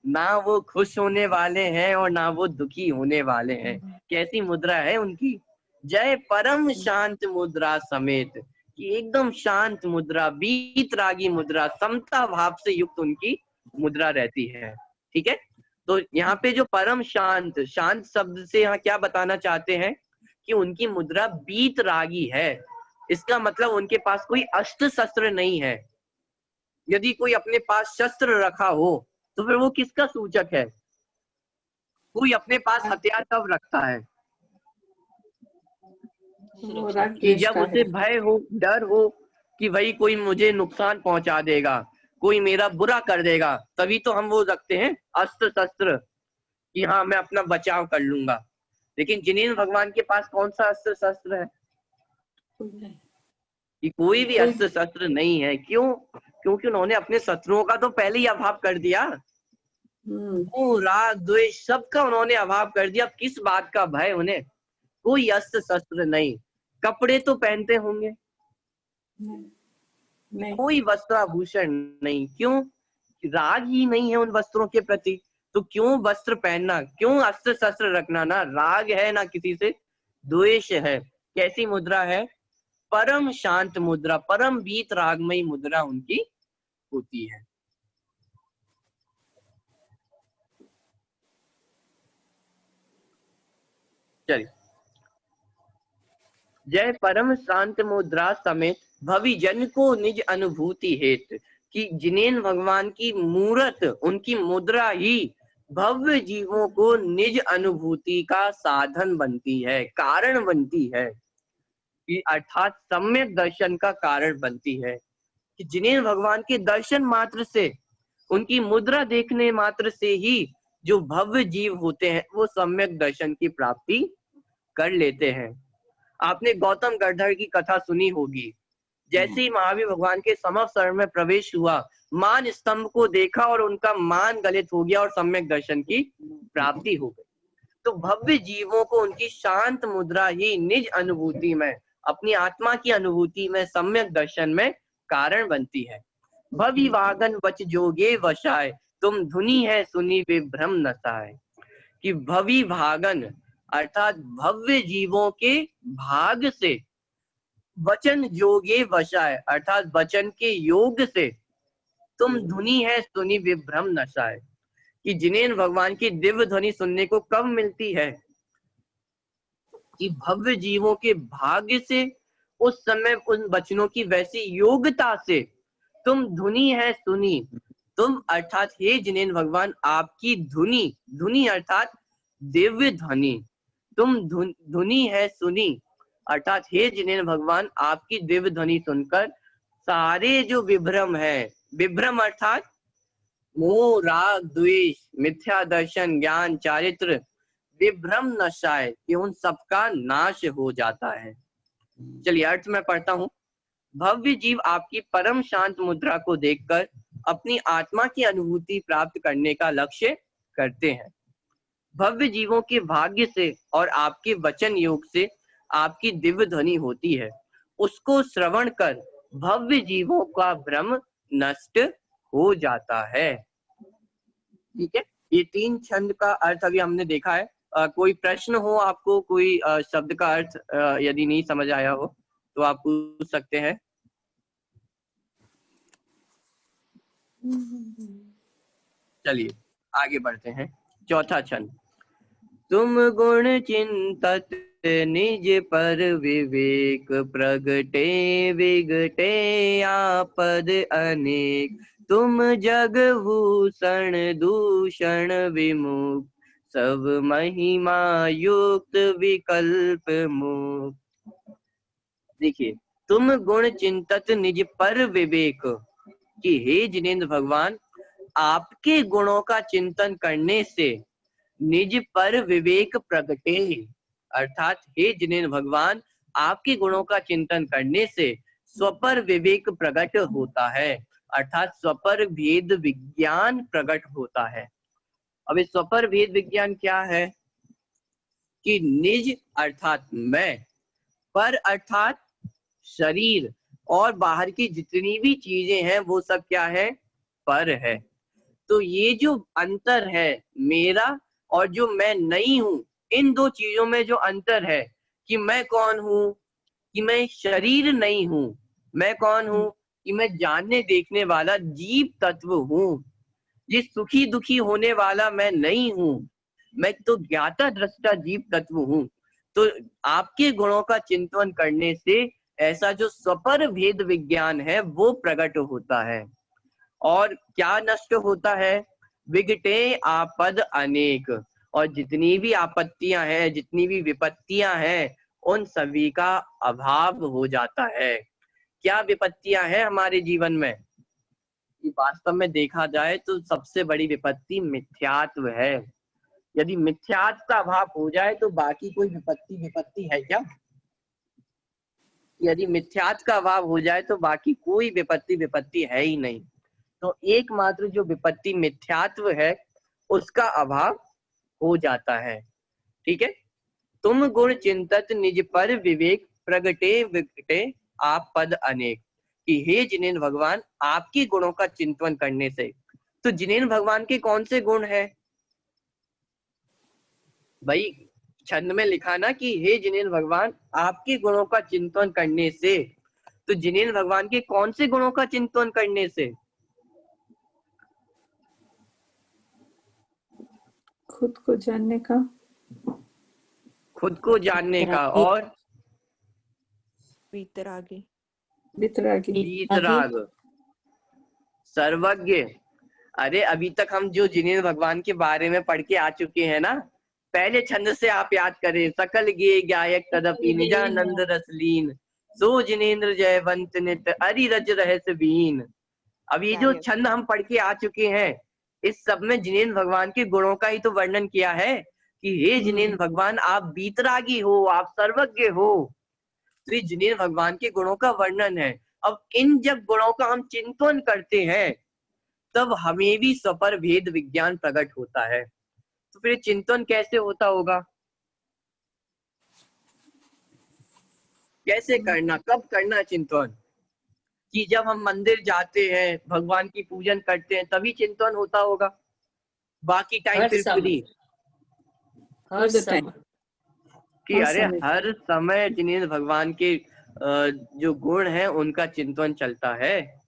ना वो खुश होने वाले हैं और ना वो दुखी होने वाले हैं। कैसी मुद्रा है उनकी, जय परम शांत मुद्रा समेत, कि एकदम शांत मुद्रा, बीतरागी मुद्रा, समता भाव से युक्त उनकी मुद्रा रहती है। ठीक है, तो यहाँ पे जो परम शांत, शांत शब्द से यहाँ क्या बताना चाहते हैं कि उनकी मुद्रा बीतरागी है। इसका मतलब उनके पास कोई अस्त्र शस्त्र नहीं है। यदि कोई अपने पास शस्त्र रखा हो तो फिर वो किसका सूचक है? कोई अपने पास हथियार कब रखता है? वो राग कि द्वेष जब का उसे है। भय हो, डर हो कि भाई कोई मुझे नुकसान पहुंचा देगा, कोई मेरा बुरा कर देगा, तभी तो हम वो रखते हैं अस्त्र शस्त्र कि हाँ मैं अपना बचाव कर लूंगा। लेकिन जिनेंद्र भगवान के पास कौन सा अस्त्र शस्त्र है? कि कोई भी अस्त्र शस्त्र नहीं है। क्यों? क्योंकि उन्होंने अपने शत्रुओं का तो पहले ही अभाव कर दिया। वो राग द्वेष सबका उन्होंने अभाव कर दिया। अब किस बात का भय उन्हें? कोई अस्त्र शस्त्र नहीं। कपड़े तो पहनते होंगे, नहीं। कोई वस्त्राभूषण नहीं। क्यों? राग ही नहीं है उन वस्त्रों के प्रति, तो क्यों वस्त्र पहनना, क्यों अस्त्र शस्त्र रखना? ना राग है ना किसी से द्वेष है। कैसी मुद्रा है? परम शांत मुद्रा, परम बीत रागमयी मुद्रा उनकी होती है। चलिए, जय परम शांत मुद्रा समेत भवि जन को निज अनुभूति हेत, कि जिनेन्द्र भगवान की मूरत, उनकी मुद्रा ही भव्य जीवों को निज अनुभूति का साधन बनती है, कारण बनती है, कि अर्थात सम्यक दर्शन का कारण बनती है। कि जिनेन्द्र भगवान के दर्शन मात्र से, उनकी मुद्रा देखने मात्र से ही जो भव्य जीव होते हैं वो सम्यक दर्शन की प्राप्ति कर लेते हैं। आपने गौतम गढ़धर की कथा सुनी होगी। जैसे ही महावीर भगवान के समवसर में प्रवेश हुआ, मान स्तंभ को देखा और उनका मान गलित हो गया और सम्यक दर्शन की प्राप्ति हो गई। तो भव्य जीवों को उनकी शांत मुद्रा ही निज अनुभूति में, अपनी आत्मा की अनुभूति में, सम्यक दर्शन में कारण बनती है। भवि वागन वच जोगे वशाय, तुम धुनी है सुनी विभ्रम नसाय। कि भवि भागन अर्थात भव्य जीवों के भाग से, वचन जोगे वशाय अर्थात वचन के योग से, तुम धुनी है सुनी विभ्रम नशाय। कि जिनेन्द्र भगवान की दिव्य ध्वनि सुनने को कब मिलती है? कि भव्य जीवों के भाग्य से, उस समय उन वचनों की वैसी योग्यता से तुम धुनी है सुनी। तुम अर्थात हे जिनेन्द्र भगवान, आपकी धुनी, धुनी अर्थात दिव्य ध्वनि, तुम धुनी है सुनी अर्थात हे जिनेन्द्र भगवान, आपकी दिव्य ध्वनि सुनकर सारे जो विभ्रम है, विभ्रम अर्थात मोह राग द्वेष मिथ्या दर्शन ज्ञान चारित्र, विभ्रम नशाय, कि उन सबका नाश हो जाता है। चलिए अर्थ में पढ़ता हूं। भव्य जीव आपकी परम शांत मुद्रा को देखकर अपनी आत्मा की अनुभूति प्राप्त करने का लक्ष्य करते हैं। भव्य जीवों के भाग्य से और आपके वचन योग से आपकी दिव्य ध्वनि होती है। उसको श्रवण कर भव्य जीवों का भ्रम नष्ट हो जाता है। ठीक है, ये 3 छंद का अर्थ अभी हमने देखा है। कोई प्रश्न हो आपको, कोई शब्द का अर्थ यदि नहीं समझ आया हो तो आप पूछ सकते हैं। चलिए आगे बढ़ते हैं। चौथा छंद। तुम गुण चिंतत निज पर विवेक, प्रगटे विगटे आपद अनेक, तुम जग भूषण दूषण विमुख, सब महिमा युक्त विकल्प मुक्त। देखिए, तुम गुण चिंतत निज पर विवेक, कि हे जिनेन्द्र भगवान, आपके गुणों का चिंतन करने से निज पर विवेक प्रगटे। अर्थात हे जिनेन्द्र भगवान, आपके गुणों का चिंतन करने से स्वपर विवेक प्रकट होता है, अर्थात स्वपर भेद विज्ञान प्रकट होता है। अब इस स्वपर भेद विज्ञान क्या है कि निज अर्थात मैं, पर अर्थात शरीर, और बाहर की जितनी भी चीजें हैं वो सब क्या है, पर है। तो ये जो अंतर है मेरा और जो मैं नहीं हूं, इन दो चीजों में जो अंतर है कि मैं कौन हूं, कि मैं शरीर नहीं हूं, मैं कौन हूं कि मैं जानने देखने वाला जीव तत्व हूं, ये सुखी दुखी होने वाला मैं नहीं हूं, मैं तो ज्ञाता दृष्टा जीव तत्व हूं। तो आपके गुणों का चिंतन करने से ऐसा जो स्वपर भेद विज्ञान है वो प्रकट होता है। और क्या नष्ट होता है, विघटे आपद अनेक, और जितनी भी आपत्तियां हैं, जितनी भी विपत्तियां हैं, उन सभी का अभाव हो जाता है। क्या विपत्तियां हैं हमारे जीवन में, वास्तव में देखा जाए तो सबसे बड़ी विपत्ति मिथ्यात्व है। यदि मिथ्यात्व का अभाव हो जाए तो बाकी कोई विपत्ति है क्या? यदि मिथ्यात्व का अभाव हो जाए तो बाकी कोई विपत्ति है ही नहीं। तो एकमात्र जो विपत्ति मिथ्यात्व है उसका अभाव हो जाता है। ठीक है, तुम गुण चिंतत निज पर विवेक प्रगटे विकटे आप पद अनेक, कि हे जिनेन्द्र भगवान, आपके गुणों का चिंतन करने से, तो जिनेन्द्र भगवान के कौन से गुण है भाई? छंद में लिखा ना कि हे जिनेन्द्र भगवान, आपके गुणों का चिंतन करने से, तो जिनेन्द्र भगवान के कौन से गुणों का चिंतन करने से? खुद को जानने का, खुद को जानने का, और वीतरागी, वितरागी, वीतराग, सर्वज्ञ। अरे अभी तक हम जो जिनेन्द्र भगवान के बारे में पढ़ के आ चुके हैं ना, पहले छंद से आप याद करें, सकल गे गायक तदपि निजानंद रसलीन, सो जिनेन्द्र जयवंत नित अरि रज रहस्य बीन। अब ये जो छंद हम पढ़ के आ चुके हैं, इस सब में जिनेन्द्र भगवान के गुणों का ही तो वर्णन किया है कि हे जिनेन्द्र भगवान, आप वीतरागी हो, आप सर्वज्ञ हो। तो ये जिनेन्द्र भगवान के गुणों का वर्णन है। अब इन जब गुणों का हम चिंतन करते हैं तब हमें भी स्वपर भेद विज्ञान प्रकट होता है। तो फिर चिंतन कैसे होता होगा, कैसे करना, कब करना चिंतन? कि जब हम मंदिर जाते हैं, भगवान की पूजन करते हैं, तभी चिंतन होता होगा, बाकी टाइम हर फिर समय, फ्री? हर समय, कि अरे हर समय जिनेन्द्र भगवान के जो गुण हैं उनका चिंतन चलता है।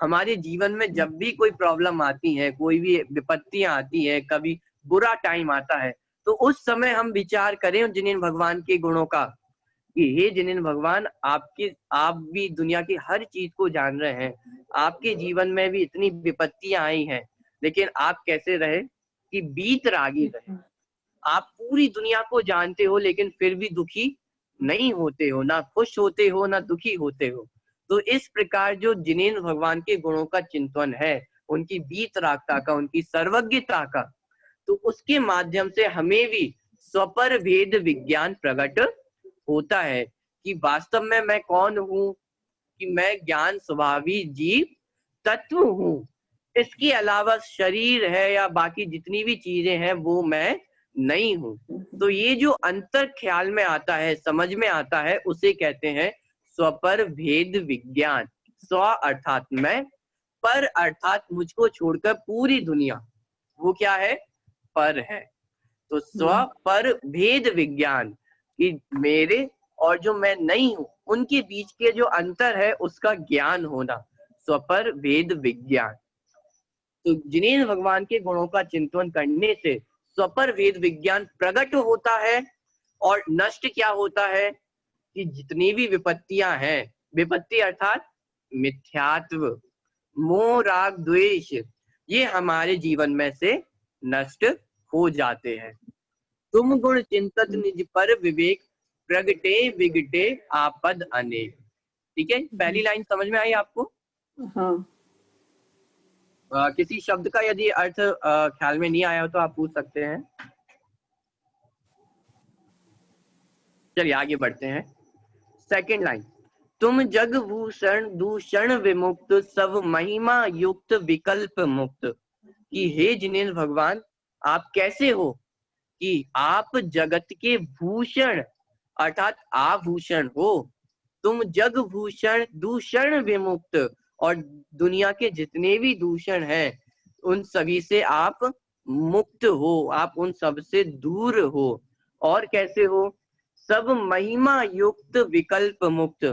हमारे जीवन में जब भी कोई प्रॉब्लम आती है, कोई भी विपत्तियां आती है, कभी बुरा टाइम आता है, तो उस समय हम विचार करें जिनेन्द्र भगवान के गुणों का कि हे जिनेन्द्र भगवान, आप भी दुनिया की हर चीज को जान रहे हैं, आपके जीवन में भी इतनी विपत्तियां आई हैं, लेकिन आप कैसे रहे कि वीतरागी रहे। आप पूरी दुनिया को जानते हो लेकिन फिर भी दुखी नहीं होते हो, ना खुश होते हो ना दुखी होते हो। तो इस प्रकार जो जिनेन्द्र भगवान के गुणों का चिंतन है, उनकी वीतरागता का, उनकी सर्वज्ञता का, तो उसके माध्यम से हमें भी स्वपर भेद विज्ञान प्रकट होता है कि वास्तव में मैं कौन हूँ, कि मैं ज्ञान स्वभावी जीव तत्व हूँ। इसके अलावा शरीर है या बाकी जितनी भी चीजें हैं वो मैं नहीं हूँ। तो ये जो अंतर ख्याल में आता है, समझ में आता है, उसे कहते हैं स्वपर भेद विज्ञान। स्व अर्थात मैं, पर अर्थात मुझको छोड़कर पूरी दुनिया, वो क्या है, पर है। तो स्व पर भेद विज्ञान, कि मेरे और जो मैं नहीं हूं उनके बीच के जो अंतर है उसका ज्ञान होना, स्वपर भेद विज्ञान। तो जिनेन्द्र भगवान के गुणों का चिंतन करने से स्वपर भेद विज्ञान प्रकट होता है। और नष्ट क्या होता है कि जितनी भी विपत्तियां हैं, विपत्ति अर्थात मिथ्यात्व, मोह राग द्वेष, ये हमारे जीवन में से नष्ट हो जाते हैं। तुम गुण चिंतत निज पर विवेक प्रगटे विगटे आपद अनेक। ठीक है, पहली लाइन समझ में आई आपको? हाँ। किसी शब्द का यदि अर्थ ख्याल में नहीं आया हो तो आप पूछ सकते हैं। चलिए आगे बढ़ते हैं। सेकंड लाइन, तुम जग भूषण दूषण विमुक्त सब महिमा युक्त विकल्प मुक्त। कि हे जिनेन्द्र भगवान, आप कैसे हो कि आप जगत के भूषण अर्थात आभूषण हो। तुम जग भूषण दूषण विमुक्त, और दुनिया के जितने भी दूषण हैं उन सभी से आप मुक्त हो, आप उन सब से दूर हो। और कैसे हो? सब महिमा युक्त विकल्प मुक्त,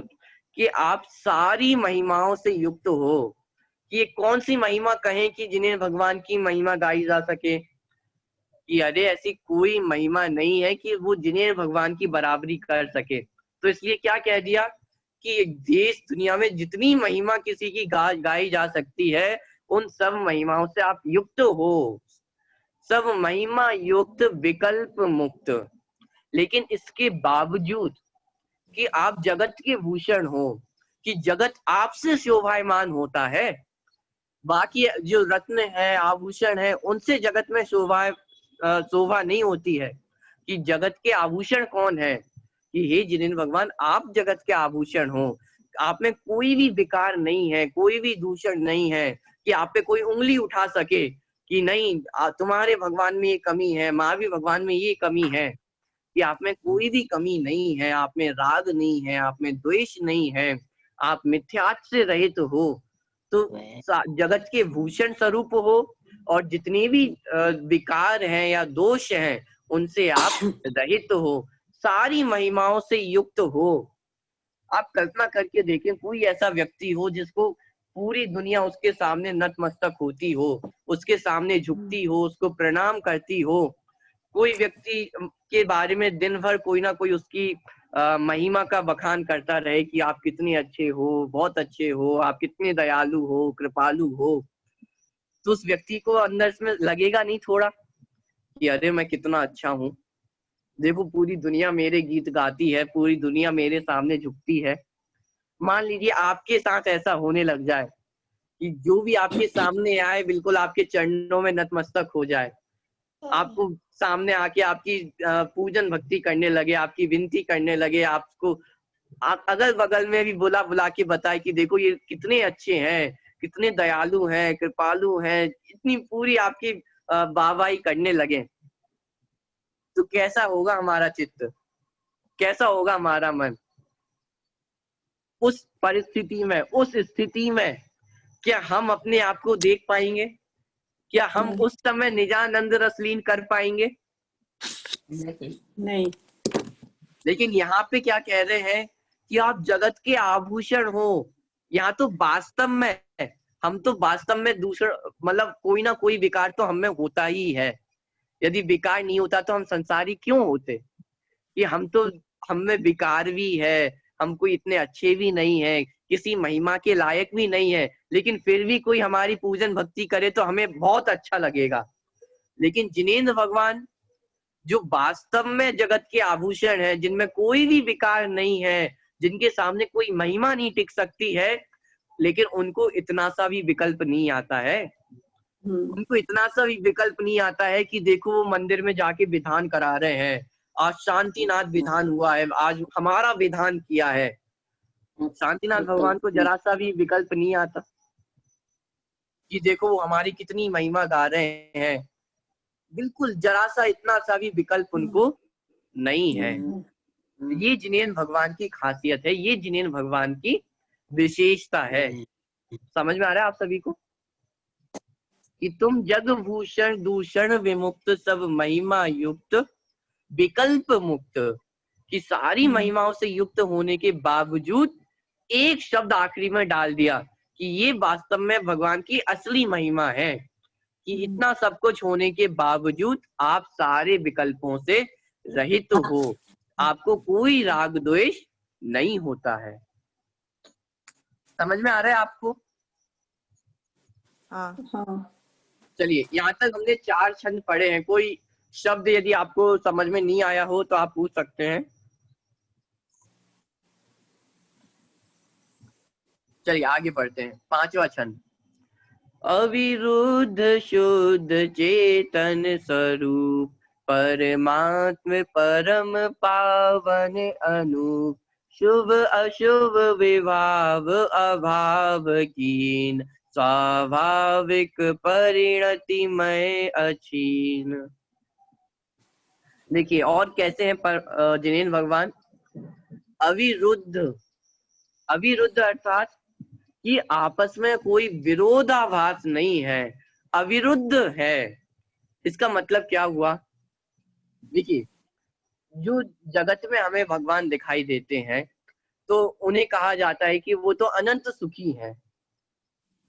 कि आप सारी महिमाओं से युक्त हो। कि ये कौन सी महिमा कहें कि जिन्हें भगवान की महिमा गाई जा सके? कि अरे ऐसी कोई महिमा नहीं है कि वो जिन्हें भगवान की बराबरी कर सके। तो इसलिए क्या कह दिया कि देश दुनिया में जितनी महिमा किसी की गाई जा सकती है उन सब महिमाओं से आप युक्त हो। सब महिमा युक्त विकल्प मुक्त। लेकिन इसके बावजूद कि आप जगत के भूषण हो, कि जगत आपसे शोभायमान होता है, बाकी जो रत्न है आभूषण है उनसे जगत में शोभा नहीं होती है। कि जगत के आभूषण कौन है? कि हे जिनेन्द्र भगवान, आप जगत के आभूषण हो। आप में कोई भी विकार नहीं है, कोई भी दूषण नहीं है कि आप पे कोई उंगली उठा सके कि नहीं तुम्हारे भगवान में ये कमी है, महावीर भगवान में ये कमी है। कि आप में कोई भी कमी नहीं है, आप में राग नहीं है, आप में द्वेष नहीं है, आप मिथ्यात्व से रहित हो। तो जगत के भूषण स्वरूप हो, और जितने भी विकार हैं या दोष हैं उनसे आप रहित हो, सारी महिमाओं से युक्त हो। आप कल्पना करके देखें, कोई ऐसा व्यक्ति हो जिसको पूरी दुनिया उसके सामने नतमस्तक होती हो, उसके सामने झुकती हो, उसको प्रणाम करती हो। कोई व्यक्ति के बारे में दिन भर कोई ना कोई उसकी महिमा का बखान करता रहे कि आप कितने अच्छे हो, बहुत अच्छे हो, आप कितने दयालु हो, कृपालु हो। तो उस व्यक्ति को अंदर में लगेगा नहीं थोड़ा कि अरे मैं कितना अच्छा हूँ, देखो पूरी दुनिया मेरे गीत गाती है, पूरी दुनिया मेरे सामने झुकती है। मान लीजिए आपके साथ ऐसा होने लग जाए कि जो भी आपके सामने आए बिल्कुल आपके चरणों में नतमस्तक हो जाए, आपको सामने आके आपकी पूजन भक्ति करने लगे, आपकी विनती करने लगे, आपको अगल बगल में भी बुला बुला के बताए कि देखो ये कितने अच्छे हैं, कितने दयालु हैं, कृपालु हैं, इतनी पूरी आपकी वाहवाही करने लगे, तो कैसा होगा हमारा चित्त, कैसा होगा हमारा मन? उस परिस्थिति में, उस स्थिति में क्या हम अपने आप को देख पाएंगे? क्या हम उस समय निजानंद रस लीन कर पाएंगे? नहीं। लेकिन यहाँ पे क्या कह रहे हैं कि आप जगत के आभूषण हो। यहाँ तो वास्तव में हम तो वास्तव में दूसरा मतलब कोई ना कोई विकार तो हम में होता ही है। यदि विकार नहीं होता तो हम संसारी क्यों होते? कि हम में विकार भी है, हम कोई इतने अच्छे भी नहीं है, किसी महिमा के लायक भी नहीं है, लेकिन फिर भी कोई हमारी पूजन भक्ति करे तो हमें बहुत अच्छा लगेगा। लेकिन जिनेन्द्र भगवान जो वास्तव में जगत के आभूषण है, जिनमें कोई भी विकार नहीं है, जिनके सामने कोई महिमा नहीं टिक सकती है, लेकिन उनको इतना सा भी विकल्प नहीं आता है। उनको इतना सा भी विकल्प नहीं आता है कि देखो वो मंदिर में जाके विधान करा रहे हैं, आज शांतिनाथ विधान हुआ है, आज हमारा विधान किया है। शांतिनाथ भगवान को जरा सा भी विकल्प नहीं आता कि देखो वो हमारी कितनी महिमा गा रहे हैं। बिल्कुल जरा सा इतना सा भी विकल्प उनको नहीं है। ये जिनेन्द्र भगवान की खासियत है, ये जिनेन्द्र भगवान की विशेषता है। समझ में आ रहा है आप सभी को कि तुम जग भूषण दूषण विमुक्त सब महिमा युक्त विकल्प मुक्त, कि सारी महिमाओं से युक्त होने के बावजूद एक शब्द आखिरी में डाल दिया कि ये वास्तव में भगवान की असली महिमा है, कि इतना सब कुछ होने के बावजूद आप सारे विकल्पों से रहित हो, आपको कोई राग द्वेष नहीं होता है। समझ में आ रहा है आपको? हाँ। चलिए यहाँ तक हमने 4 छंद पढ़े हैं। कोई शब्द यदि आपको समझ में नहीं आया हो तो आप पूछ सकते हैं। चलिए आगे बढ़ते हैं। 5वां छंद, अविरुद्ध शुद्ध चेतन स्वरूप, परमात्म परम पावन अनूप, शुभ अशुभ विभाव अभाव कीन, स्वाभाविक परिणति में अछीन। देखिए और कैसे हैं जिनेन्द्र भगवान? अविरुद्ध, अविरुद्ध अर्थात कि आपस में कोई विरोधाभास नहीं है, अविरुद्ध है। इसका मतलब क्या हुआ? देखिए जो जगत में हमें भगवान दिखाई देते हैं तो उन्हें कहा जाता है कि वो तो अनंत सुखी हैं,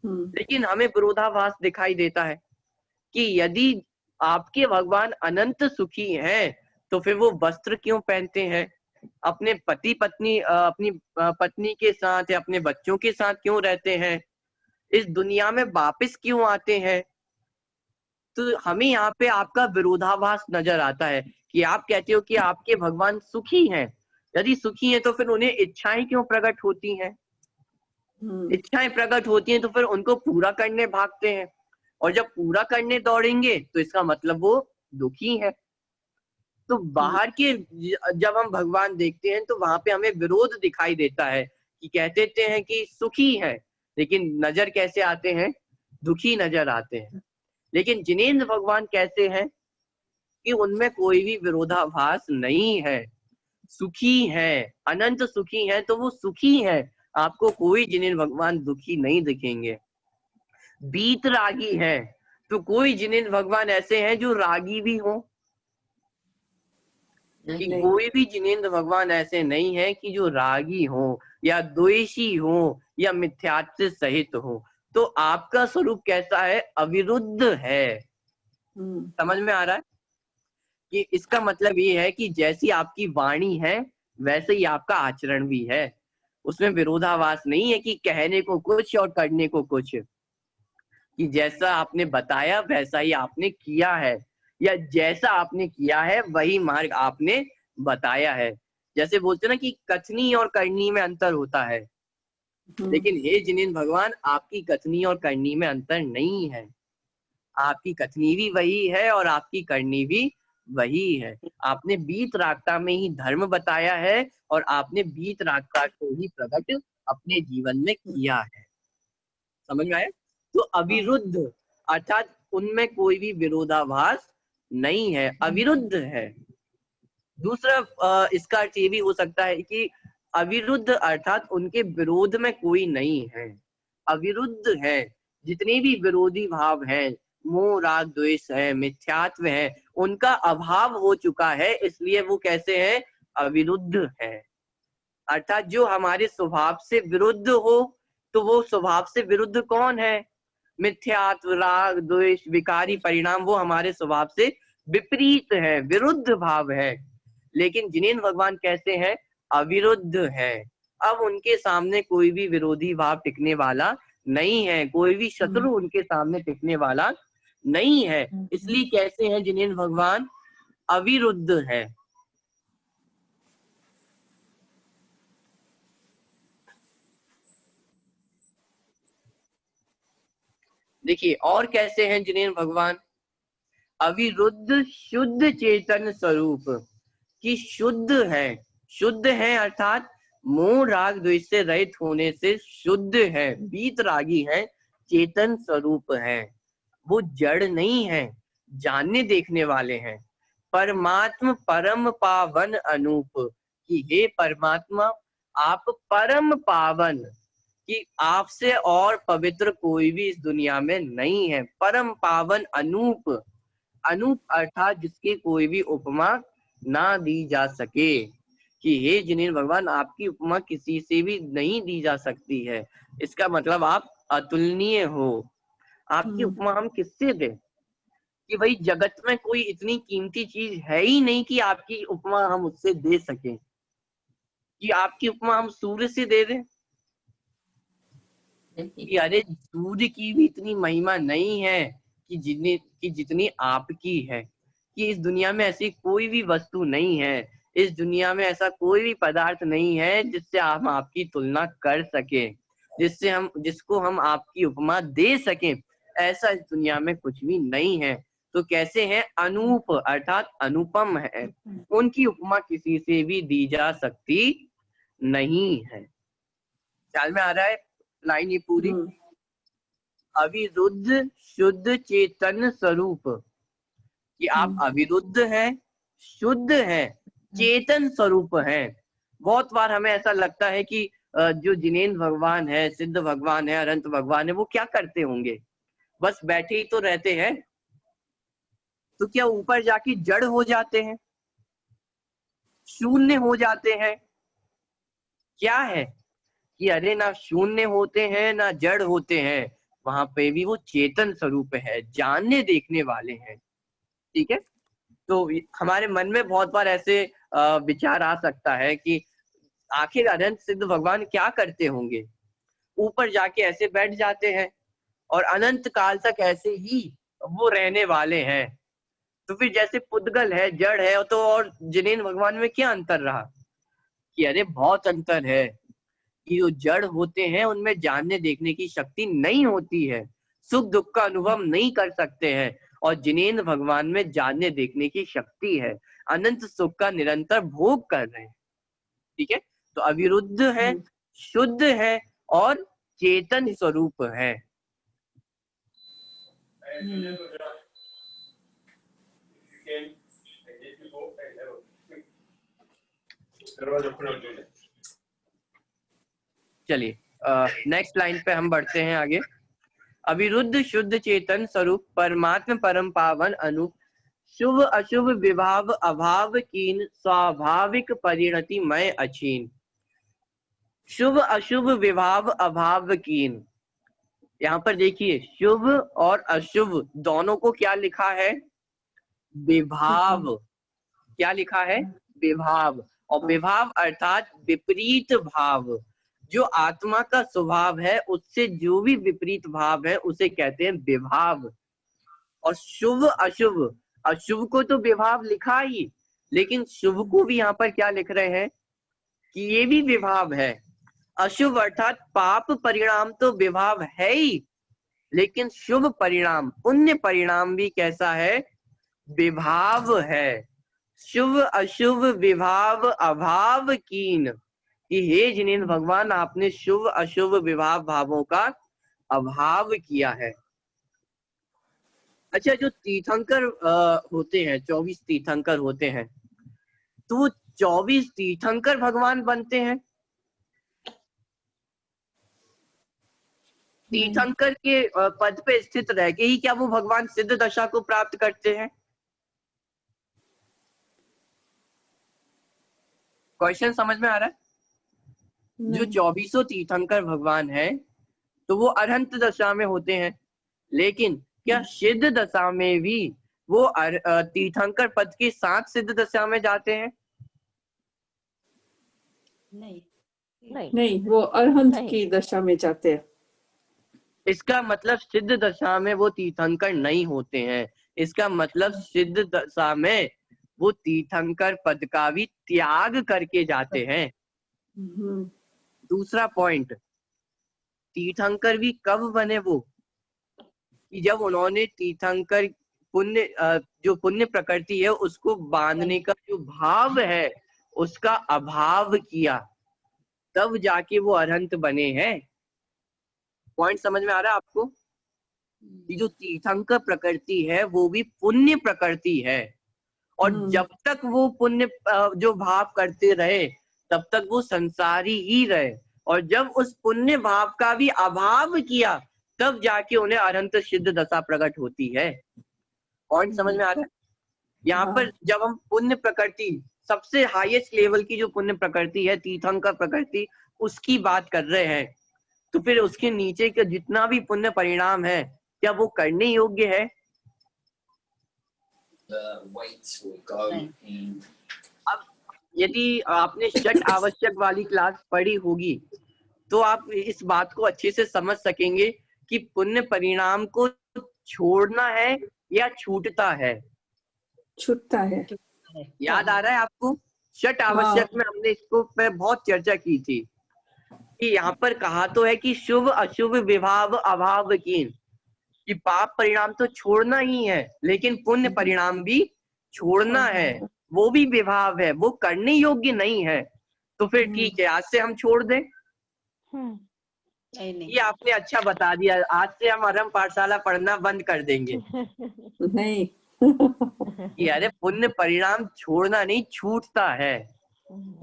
लेकिन हमें विरोधाभास दिखाई देता है कि यदि आपके भगवान अनंत सुखी हैं तो फिर वो वस्त्र क्यों पहनते हैं? अपने पति पत्नी अपनी पत्नी के साथ या अपने बच्चों के साथ क्यों रहते हैं? इस दुनिया में वापस क्यों आते हैं? तो हमें यहाँ पे आपका विरोधाभास नजर आता है कि आप कहते हो कि आपके भगवान सुखी हैं, यदि सुखी हैं तो फिर उन्हें इच्छाएं क्यों प्रकट होती हैं? इच्छाएं प्रकट होती हैं तो फिर उनको पूरा करने भागते हैं, और जब पूरा करने दौड़ेंगे तो इसका मतलब वो दुखी है। तो बाहर के जब हम भगवान देखते हैं तो वहां पे हमें विरोध दिखाई देता है कि कहते हैं कि सुखी है, लेकिन नजर कैसे आते हैं? दुखी नजर आते हैं। लेकिन जिनेंद्र भगवान कैसे हैं कि उनमें कोई भी विरोधाभास नहीं है, सुखी है, अनंत सुखी है, तो वो सुखी है। आपको कोई जिनेंद्र भगवान दुखी नहीं दिखेंगे। बीत रागी है तो कोई जिनेंद्र भगवान ऐसे हैं जो रागी भी हो? कि कोई भी जिनेंद्र भगवान ऐसे नहीं है कि जो रागी हो या द्वेषी हो या मिथ्यात्व सहित हो। तो आपका स्वरूप कैसा है? अविरुद्ध है। समझ में आ रहा है कि इसका मतलब ये है कि जैसी आपकी वाणी है वैसे ही आपका आचरण भी है, उसमें विरोधाभास नहीं है कि कहने को कुछ और करने को कुछ, कि जैसा आपने बताया वैसा ही आपने किया है, या जैसा आपने किया है वही मार्ग आपने बताया है। जैसे बोलते ना कि कथनी और करनी में अंतर होता है, लेकिन हे जिनेंद्र भगवान आपकी कथनी और करनी में अंतर नहीं है। आपकी कथनी भी वही है और आपकी करनी भी वही है। आपने बीत रागता में ही धर्म बताया है और आपने बीत रागता को ही प्रकट अपने जीवन में किया है। समझ में आया? तो अविरुद्ध अर्थात उनमें कोई भी विरोधाभास नहीं है, अविरुद्ध है। दूसरा इसका अर्थ ये भी हो सकता है कि अविरुद्ध अर्थात उनके विरोध में कोई नहीं है, अविरुद्ध है। जितने भी विरोधी भाव हैं, मोह राग द्वेष है, मिथ्यात्व है, उनका अभाव हो चुका है, इसलिए वो कैसे हैं? अविरुद्ध है। अर्थात जो हमारे स्वभाव से विरुद्ध हो, तो वो स्वभाव से विरुद्ध कौन है? मिथ्यात्व, राग द्वेष, विकारी परिणाम, वो हमारे स्वभाव से विपरीत है, विरुद्ध भाव है। लेकिन जिनेंद्र भगवान कैसे हैं? अविरुद्ध है। अब उनके सामने कोई भी विरोधी भाव टिकने वाला नहीं है, कोई भी शत्रु उनके सामने टिकने वाला नहीं है। इसलिए कैसे हैं जिनेंद्र भगवान? अविरुद्ध है। देखिए और कैसे हैं जिनेंद्र भगवान? अविरुद्ध शुद्ध चेतन स्वरूप, कि शुद्ध है, शुद्ध है अर्थात मोह राग द्वेष से रहित होने से शुद्ध है, बीत रागी है, चेतन स्वरूप है। वो जड़ नहीं है, जानने देखने वाले हैं। परमात्म परम पावन अनूप, कि हे परमात्मा आप परम पावन, कि आपसे और पवित्र कोई भी इस दुनिया में नहीं है। परम पावन अनूप, अनूप अर्थात जिसकी कोई भी उपमा ना दी जा सके, कि हे जिनेंद्र भगवान आपकी उपमा किसी से भी नहीं दी जा सकती है। इसका मतलब आप अतुलनीय हो। आपकी उपमा हम किससे दें? कि भाई जगत में कोई इतनी कीमती चीज है ही नहीं कि आपकी उपमा हम उससे दे सकें। कि आपकी उपमा हम सूर्य से दे दें कि अरे सूर्य की भी इतनी महिमा नहीं है कि जितनी आपकी है। कि इस दुनिया में ऐसी कोई भी वस्तु नहीं है, इस दुनिया में ऐसा कोई भी पदार्थ नहीं है जिससे हम आपकी तुलना कर सके, जिसको हम आपकी उपमा दे सकें। ऐसा इस दुनिया में कुछ भी नहीं है। तो कैसे हैं? अनूप अर्थात अनुपम है, उनकी उपमा किसी से भी दी जा सकती नहीं है। ख्याल में आ रहा है लाइन ये पूरी? अविरुद्ध शुद्ध चेतन स्वरूप, कि आप अविरुद्ध हैं, शुद्ध हैं, चेतन स्वरूप हैं। बहुत बार हमें ऐसा लगता है कि जो जिनेन्द्र भगवान है, सिद्ध भगवान है, अनंत भगवान है, वो क्या करते होंगे? बस बैठे ही तो रहते हैं। तो क्या ऊपर जाके जड़ हो जाते हैं, शून्य हो जाते हैं? क्या है कि अरे ना शून्य होते हैं ना जड़ होते हैं, वहां पे भी वो चेतन स्वरूप है, जानने देखने वाले हैं। ठीक है, तो हमारे मन में बहुत बार ऐसे विचार आ सकता है कि आखिर अनंत सिद्ध भगवान क्या करते होंगे? ऊपर जाके ऐसे बैठ जाते हैं और अनंत काल तक ऐसे ही वो रहने वाले हैं। तो फिर जैसे पुद्गल है, जड़ है, तो और जिनेन्द्र भगवान में क्या अंतर रहा? कि अरे बहुत अंतर है कि जो जड़ होते हैं उनमें जानने देखने की शक्ति नहीं होती है, सुख दुख का अनुभव नहीं कर सकते हैं, और जिनेन्द्र भगवान में जानने देखने की शक्ति है, अनंत सुख का निरंतर भोग कर रहे हैं। ठीक है, तो अविरुद्ध है, शुद्ध है और चेतन स्वरूप है। चलिए नेक्स्ट लाइन पे हम बढ़ते हैं आगे। अविरुद्ध शुद्ध चेतन स्वरूप परमात्म परम पावन अनु शुभ अशुभ विभाव अभाव कीन स्वाभाविक परिणति मय अछीन। शुभ अशुभ विभाव अभाव कीन, यहाँ पर देखिए शुभ और अशुभ दोनों को क्या लिखा है? विभाव। क्या लिखा है? विभाव। और विभाव अर्थात विपरीत भाव। जो आत्मा का स्वभाव है उससे जो भी विपरीत भाव है उसे कहते हैं विभाव। और शुभ अशुभ, अशुभ को तो विभाव लिखा ही, लेकिन शुभ को भी यहाँ पर क्या लिख रहे हैं कि ये भी विभाव है। अशुभ अर्थात पाप परिणाम तो विभाव है ही, लेकिन शुभ परिणाम, पुण्य परिणाम भी कैसा है? विभाव है। शुभ अशुभ विभाव अभाव कीन, कि हे जिनेन्द्र भगवान आपने शुभ अशुभ विभाव भावों का अभाव किया है। अच्छा, जो तीर्थंकर होते हैं, 24 तीर्थंकर होते हैं, तो वो 24 तीर्थंकर भगवान बनते हैं? तीर्थंकर के पद पे स्थित रह के ही क्या वो भगवान सिद्ध दशा को प्राप्त करते हैं? क्वेश्चन समझ में आ रहा है? जो 24 तीर्थंकर भगवान है तो वो अरहंत दशा में होते हैं, लेकिन क्या सिद्ध दशा में भी वो तीर्थंकर पद के साथ सिद्ध दशा में जाते हैं? नहीं, वो अरहंत की दशा में जाते हैं। इसका मतलब सिद्ध दशा में वो तीर्थंकर नहीं होते हैं। इसका मतलब सिद्ध दशा में वो तीर्थंकर पद का भी त्याग करके जाते हैं। दूसरा पॉइंट, तीर्थंकर भी कब बने वो? कि जब उन्होंने तीर्थंकर पुण्य, जो पुण्य प्रकृति है उसको बांधने का जो भाव है उसका अभाव किया, तब जाके वो अरहंत बने हैं। पॉइंट समझ में आ रहा है आपको? कि जो तीर्थंकर प्रकृति है वो भी पुण्य प्रकृति है, और जब तक वो पुण्य जो भाव करते रहे तब तक वो संसारी ही रहे, और जब उस पुण्य भाव का भी अभाव किया तब जाके उन्हें अरहंत सिद्ध दशा प्रकट होती है। पॉइंट समझ में आ रहा है? यहाँ पर जब हम पुण्य प्रकृति, सबसे हाईएस्ट लेवल की जो पुण्य प्रकृति है तीर्थंकर प्रकृति, उसकी बात कर रहे हैं, तो फिर उसके नीचे का जितना भी पुण्य परिणाम है क्या वो करने योग्य है? अब यदि आपने षट आवश्यक वाली क्लास पढ़ी होगी तो आप इस बात को अच्छे से समझ सकेंगे कि पुण्य परिणाम को छोड़ना है या छूटता है? छूटता है। याद आ रहा है आपको? षट आवश्यक में हमने इसको पे बहुत चर्चा की थी कि यहाँ पर कहा तो है कि शुभ अशुभ विभाव अभाव कीन, कि पाप परिणाम तो छोड़ना ही है, लेकिन पुण्य परिणाम भी छोड़ना है, वो भी विभाव है, वो करने योग्य नहीं है। तो फिर ठीक है, आज से हम छोड़ दें। ये आपने अच्छा बता दिया, आज से हम आरंभ पाठशाला पढ़ना बंद कर देंगे। नहीं। कि अरे पुण्य परिणाम छोड़ना नहीं, छूटता है।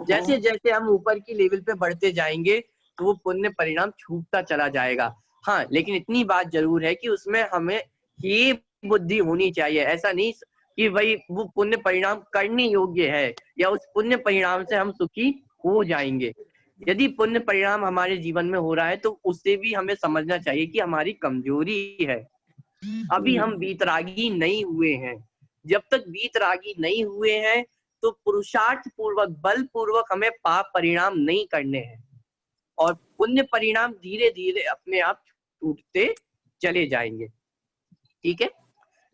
जैसे जैसे हम ऊपर की लेवल पे बढ़ते जाएंगे तो वो पुण्य परिणाम छूटता चला जाएगा। हाँ, लेकिन इतनी बात जरूर है कि उसमें हमें ये बुद्धि होनी चाहिए, ऐसा नहीं कि भाई वो पुण्य परिणाम करने योग्य है या उस पुण्य परिणाम से हम सुखी हो जाएंगे। यदि पुण्य परिणाम हमारे जीवन में हो रहा है तो उससे भी हमें समझना चाहिए कि हमारी कमजोरी है। अभी हम वीतरागी नहीं हुए हैं। जब तक वीतरागी नहीं हुए हैं तो पुरुषार्थ पूर्वक, बल पूर्वक हमें पाप परिणाम नहीं करने हैं, और पुण्य परिणाम धीरे धीरे अपने आप टूटते चले जाएंगे। ठीक है,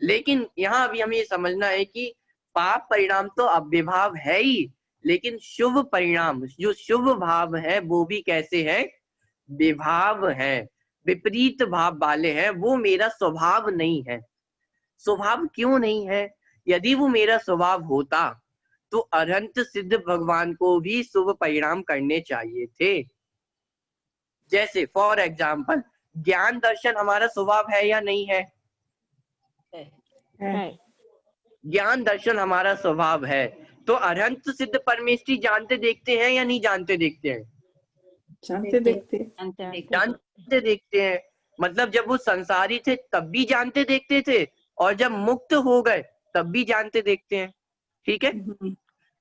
लेकिन यहाँ अभी हमें ये समझना है कि पाप परिणाम तो अविभाव है ही, लेकिन शुभ परिणाम, जो शुभ भाव है वो भी कैसे है? विभाव है, विपरीत भाव वाले हैं। वो मेरा स्वभाव नहीं है। स्वभाव क्यों नहीं है? यदि वो मेरा स्वभाव होता तो अनंत सिद्ध भगवान को भी शुभ परिणाम करने चाहिए थे। जैसे फॉर एग्जाम्पल, ज्ञान दर्शन हमारा स्वभाव है या नहीं है? ज्ञान दर्शन हमारा स्वभाव है, तो अनंत सिद्ध परमेष्ठी जानते देखते हैं या नहीं जानते देखते हैं? जानते देखते। जानते देखते हैं। मतलब जब वो संसारी थे तब भी जानते देखते थे, और जब मुक्त हो गए तब भी जानते देखते हैं। ठीक है,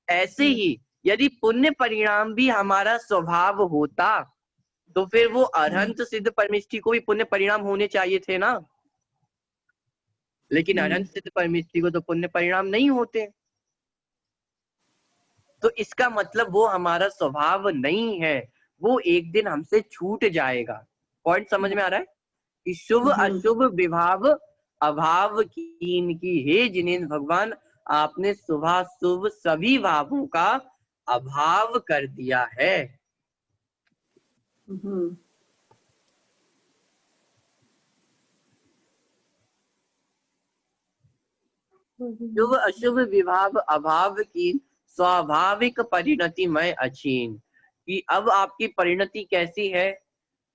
ऐसे ही यदि पुण्य परिणाम भी हमारा स्वभाव होता तो फिर वो अनंत सिद्ध परमेष्ठी को भी पुण्य परिणाम होने चाहिए थे ना। लेकिन अनंत सिद्ध परमेष्ठी को तो पुण्य परिणाम नहीं होते, तो इसका मतलब वो हमारा स्वभाव नहीं है, वो एक दिन हमसे छूट जाएगा। पॉइंट समझ में आ रहा है कि शुभ अशुभ विभाव अभाव की हे जिनेन्द्र भगवान, आपने शुभाशुभ सभी भावों का अभाव कर दिया है। शुभ अशुभ विभाव अभाव की स्वाभाविक परिणति में अछीन, कि अब आपकी परिणति कैसी है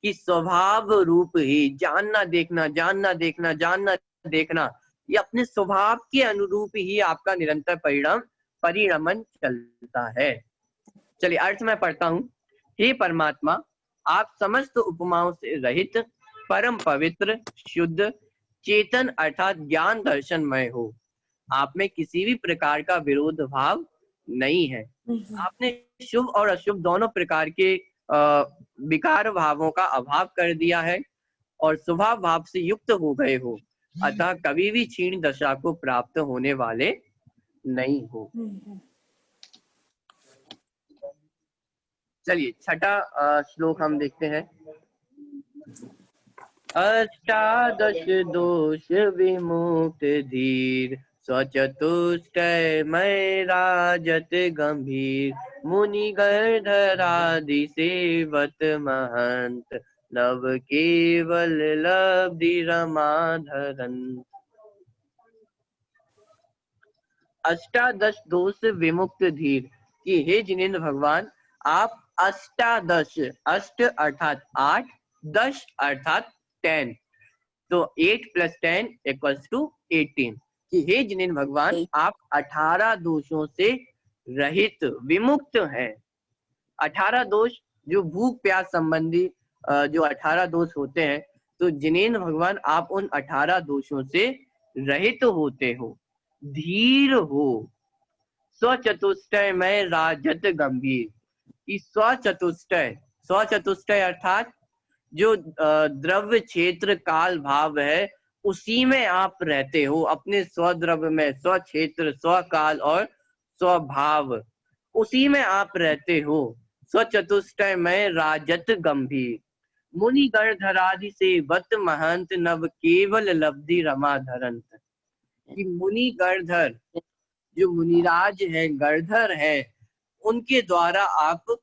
कि स्वभाव रूप ही जानना देखना, जानना देखना, जानना देखना, ये अपने स्वभाव के अनुरूप ही आपका निरंतर परिणमन चलता है। चलिए अर्थ में पढ़ता हूँ। हे परमात्मा, आप समस्त उपमाओं से रहित, परम पवित्र, शुद्ध, चेतन अर्थात ज्ञान दर्शनमय हो। आप में किसी भी प्रकार का विरोध भाव नहीं है। आपने शुभ और अशुभ दोनों प्रकार के विकार भावों का अभाव कर दिया है और स्वभाव भाव से युक्त हो गए हो, अतः कभी भी क्षीण दशा को प्राप्त होने वाले नहीं हो। चलिए छठा श्लोक हम देखते हैं। अष्टादश दोष विमुक्त धीर, स्वचतुष्टय मय राजत गंभीर, मुनि गर्धरादि सेवत महंत, नव केवल लब्धि रमाधरन। अष्टादश दोष विमुक्त धीर, कि हे जिनेन्द्र भगवान, आप अष्टादश, अष्ट अर्थात 8, 10 अर्थात 10, तो 8 + 10 = 18, कि हे जिनेन्द्र भगवान, आप 18 दोषों से रहित, विमुक्त हैं। 18 दोष जो भूख प्यास संबंधी जो 18 दोष होते हैं, तो जिनेन्द्र भगवान आप उन 18 दोषों से रहित होते हो, धीर हो। स्वचतुष्टय में राजत गंभीर, कि स्वचतुष्टय, स्वचतुष्टय अर्थात जो द्रव्य क्षेत्र काल भाव है उसी में आप रहते हो, अपने स्वद्रव्य में, स्व क्षेत्र, स्वकाल और स्वभाव, उसी में आप रहते हो। स्वचतुष्टय में राजत गंभीर, मुनि गणधरादि से वत महंत, नव केवल लब्धि रमाधरंत, कि मुनि गणधर जो मुनिराज है, गणधर है, उनके द्वारा आप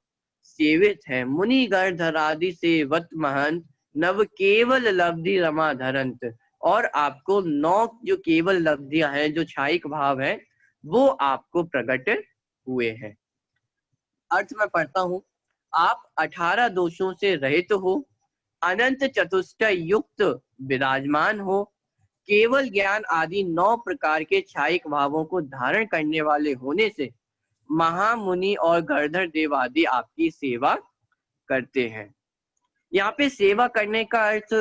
सेवित हैं। मुनि गणधरादि से वत महंत, नव केवल लब्धि रमाधरंत, और आपको 9 जो केवल लब्धियां हैं, जो छायिक भाव हैं, वो आपको प्रकट हुए हैं। अर्थ में पढ़ता हूँ, आप 18 दोषों से रहित हो, अनंत चतुष्टय युक्त विराजमान हो, केवल ज्ञान आदि 9 प्रकार के छायिक भावों को धारण करने वाले होने से महामुनि और गणधर देव आदि आपकी सेवा करते हैं। यहाँ पे सेवा करने का अर्थ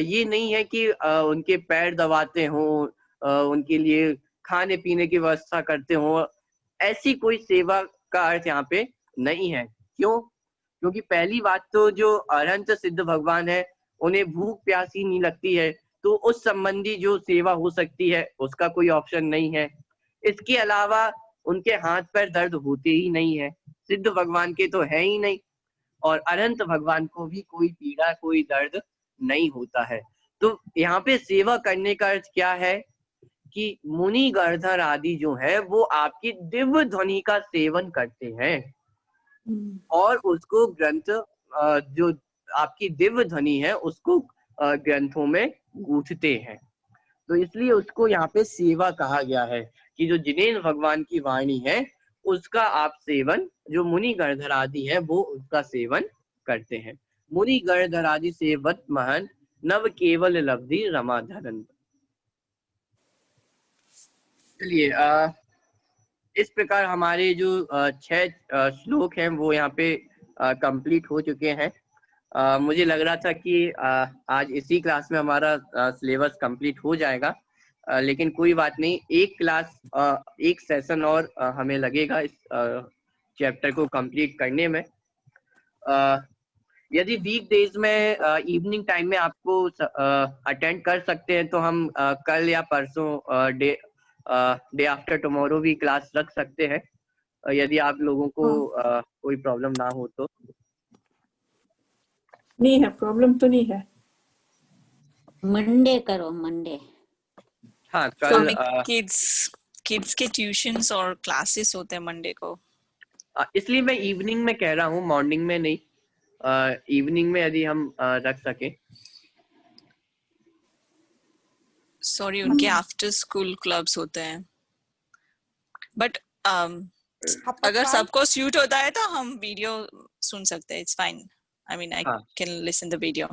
ये नहीं है कि उनके पैर दबाते हो, उनके लिए खाने पीने की व्यवस्था करते हो, ऐसी कोई सेवा का अर्थ यहाँ पे नहीं है। क्यों? क्योंकि पहली बात तो जो अनंत सिद्ध भगवान है, उन्हें भूख प्यास ही नहीं लगती है, तो उस संबंधी जो सेवा हो सकती है उसका कोई ऑप्शन नहीं है। इसके अलावा उनके हाथ पैर दर्द होते ही नहीं है, सिद्ध भगवान के तो है ही नहीं, और अनंत भगवान को भी कोई पीड़ा कोई दर्द नहीं होता है। तो यहाँ पे सेवा करने का अर्थ क्या है कि मुनि गणधर आदि जो है वो आपकी दिव्य ध्वनि का सेवन करते हैं और उसको ग्रंथ जो आपकी दिव्य ध्वनि है उसको ग्रंथों में गूंथते हैं। तो इसलिए उसको यहाँ पे सेवा कहा गया है कि जो जिनेन्द्र भगवान की वाणी है उसका आप सेवन, जो मुनि गणधर आदि है वो उसका सेवन करते हैं। मुनि गणधर आदि सेवत महन नव केवल लब्धि रमा धरन। चलिए इस प्रकार हमारे जो 6 श्लोक हैं वो यहाँ पे कंप्लीट हो चुके हैं। मुझे लग रहा था कि आज इसी क्लास में हमारा सिलेबस कंप्लीट हो जाएगा, लेकिन कोई बात नहीं, एक क्लास एक सेशन और हमें लगेगा इस चैप्टर को कंप्लीट करने में। यदि वीक डेज में इवनिंग टाइम में आपको अटेंड कर सकते हैं तो हम कल या परसों डे आफ्टर टुमारो भी क्लास रख सकते हैं, यदि आप लोगों को कोई प्रॉब्लम ना हो तो। नहीं है, प्रॉब्लम तो नहीं है। मंडे करो, मंडे। हाँ कल किड्स के ट्यूशंस और क्लासेस होते हैं मंडे को, इसलिए मैं इवनिंग में कह रहा हूँ, मॉर्निंग में नहीं। इवनिंग में यदि हम रख सके। सॉरी उनके आफ्टर स्कूल क्लब्स होते हैं, बट अगर सबको सूट होता है तो हम वीडियो सुन सकते हैं, it's fine. I mean I can listen the video.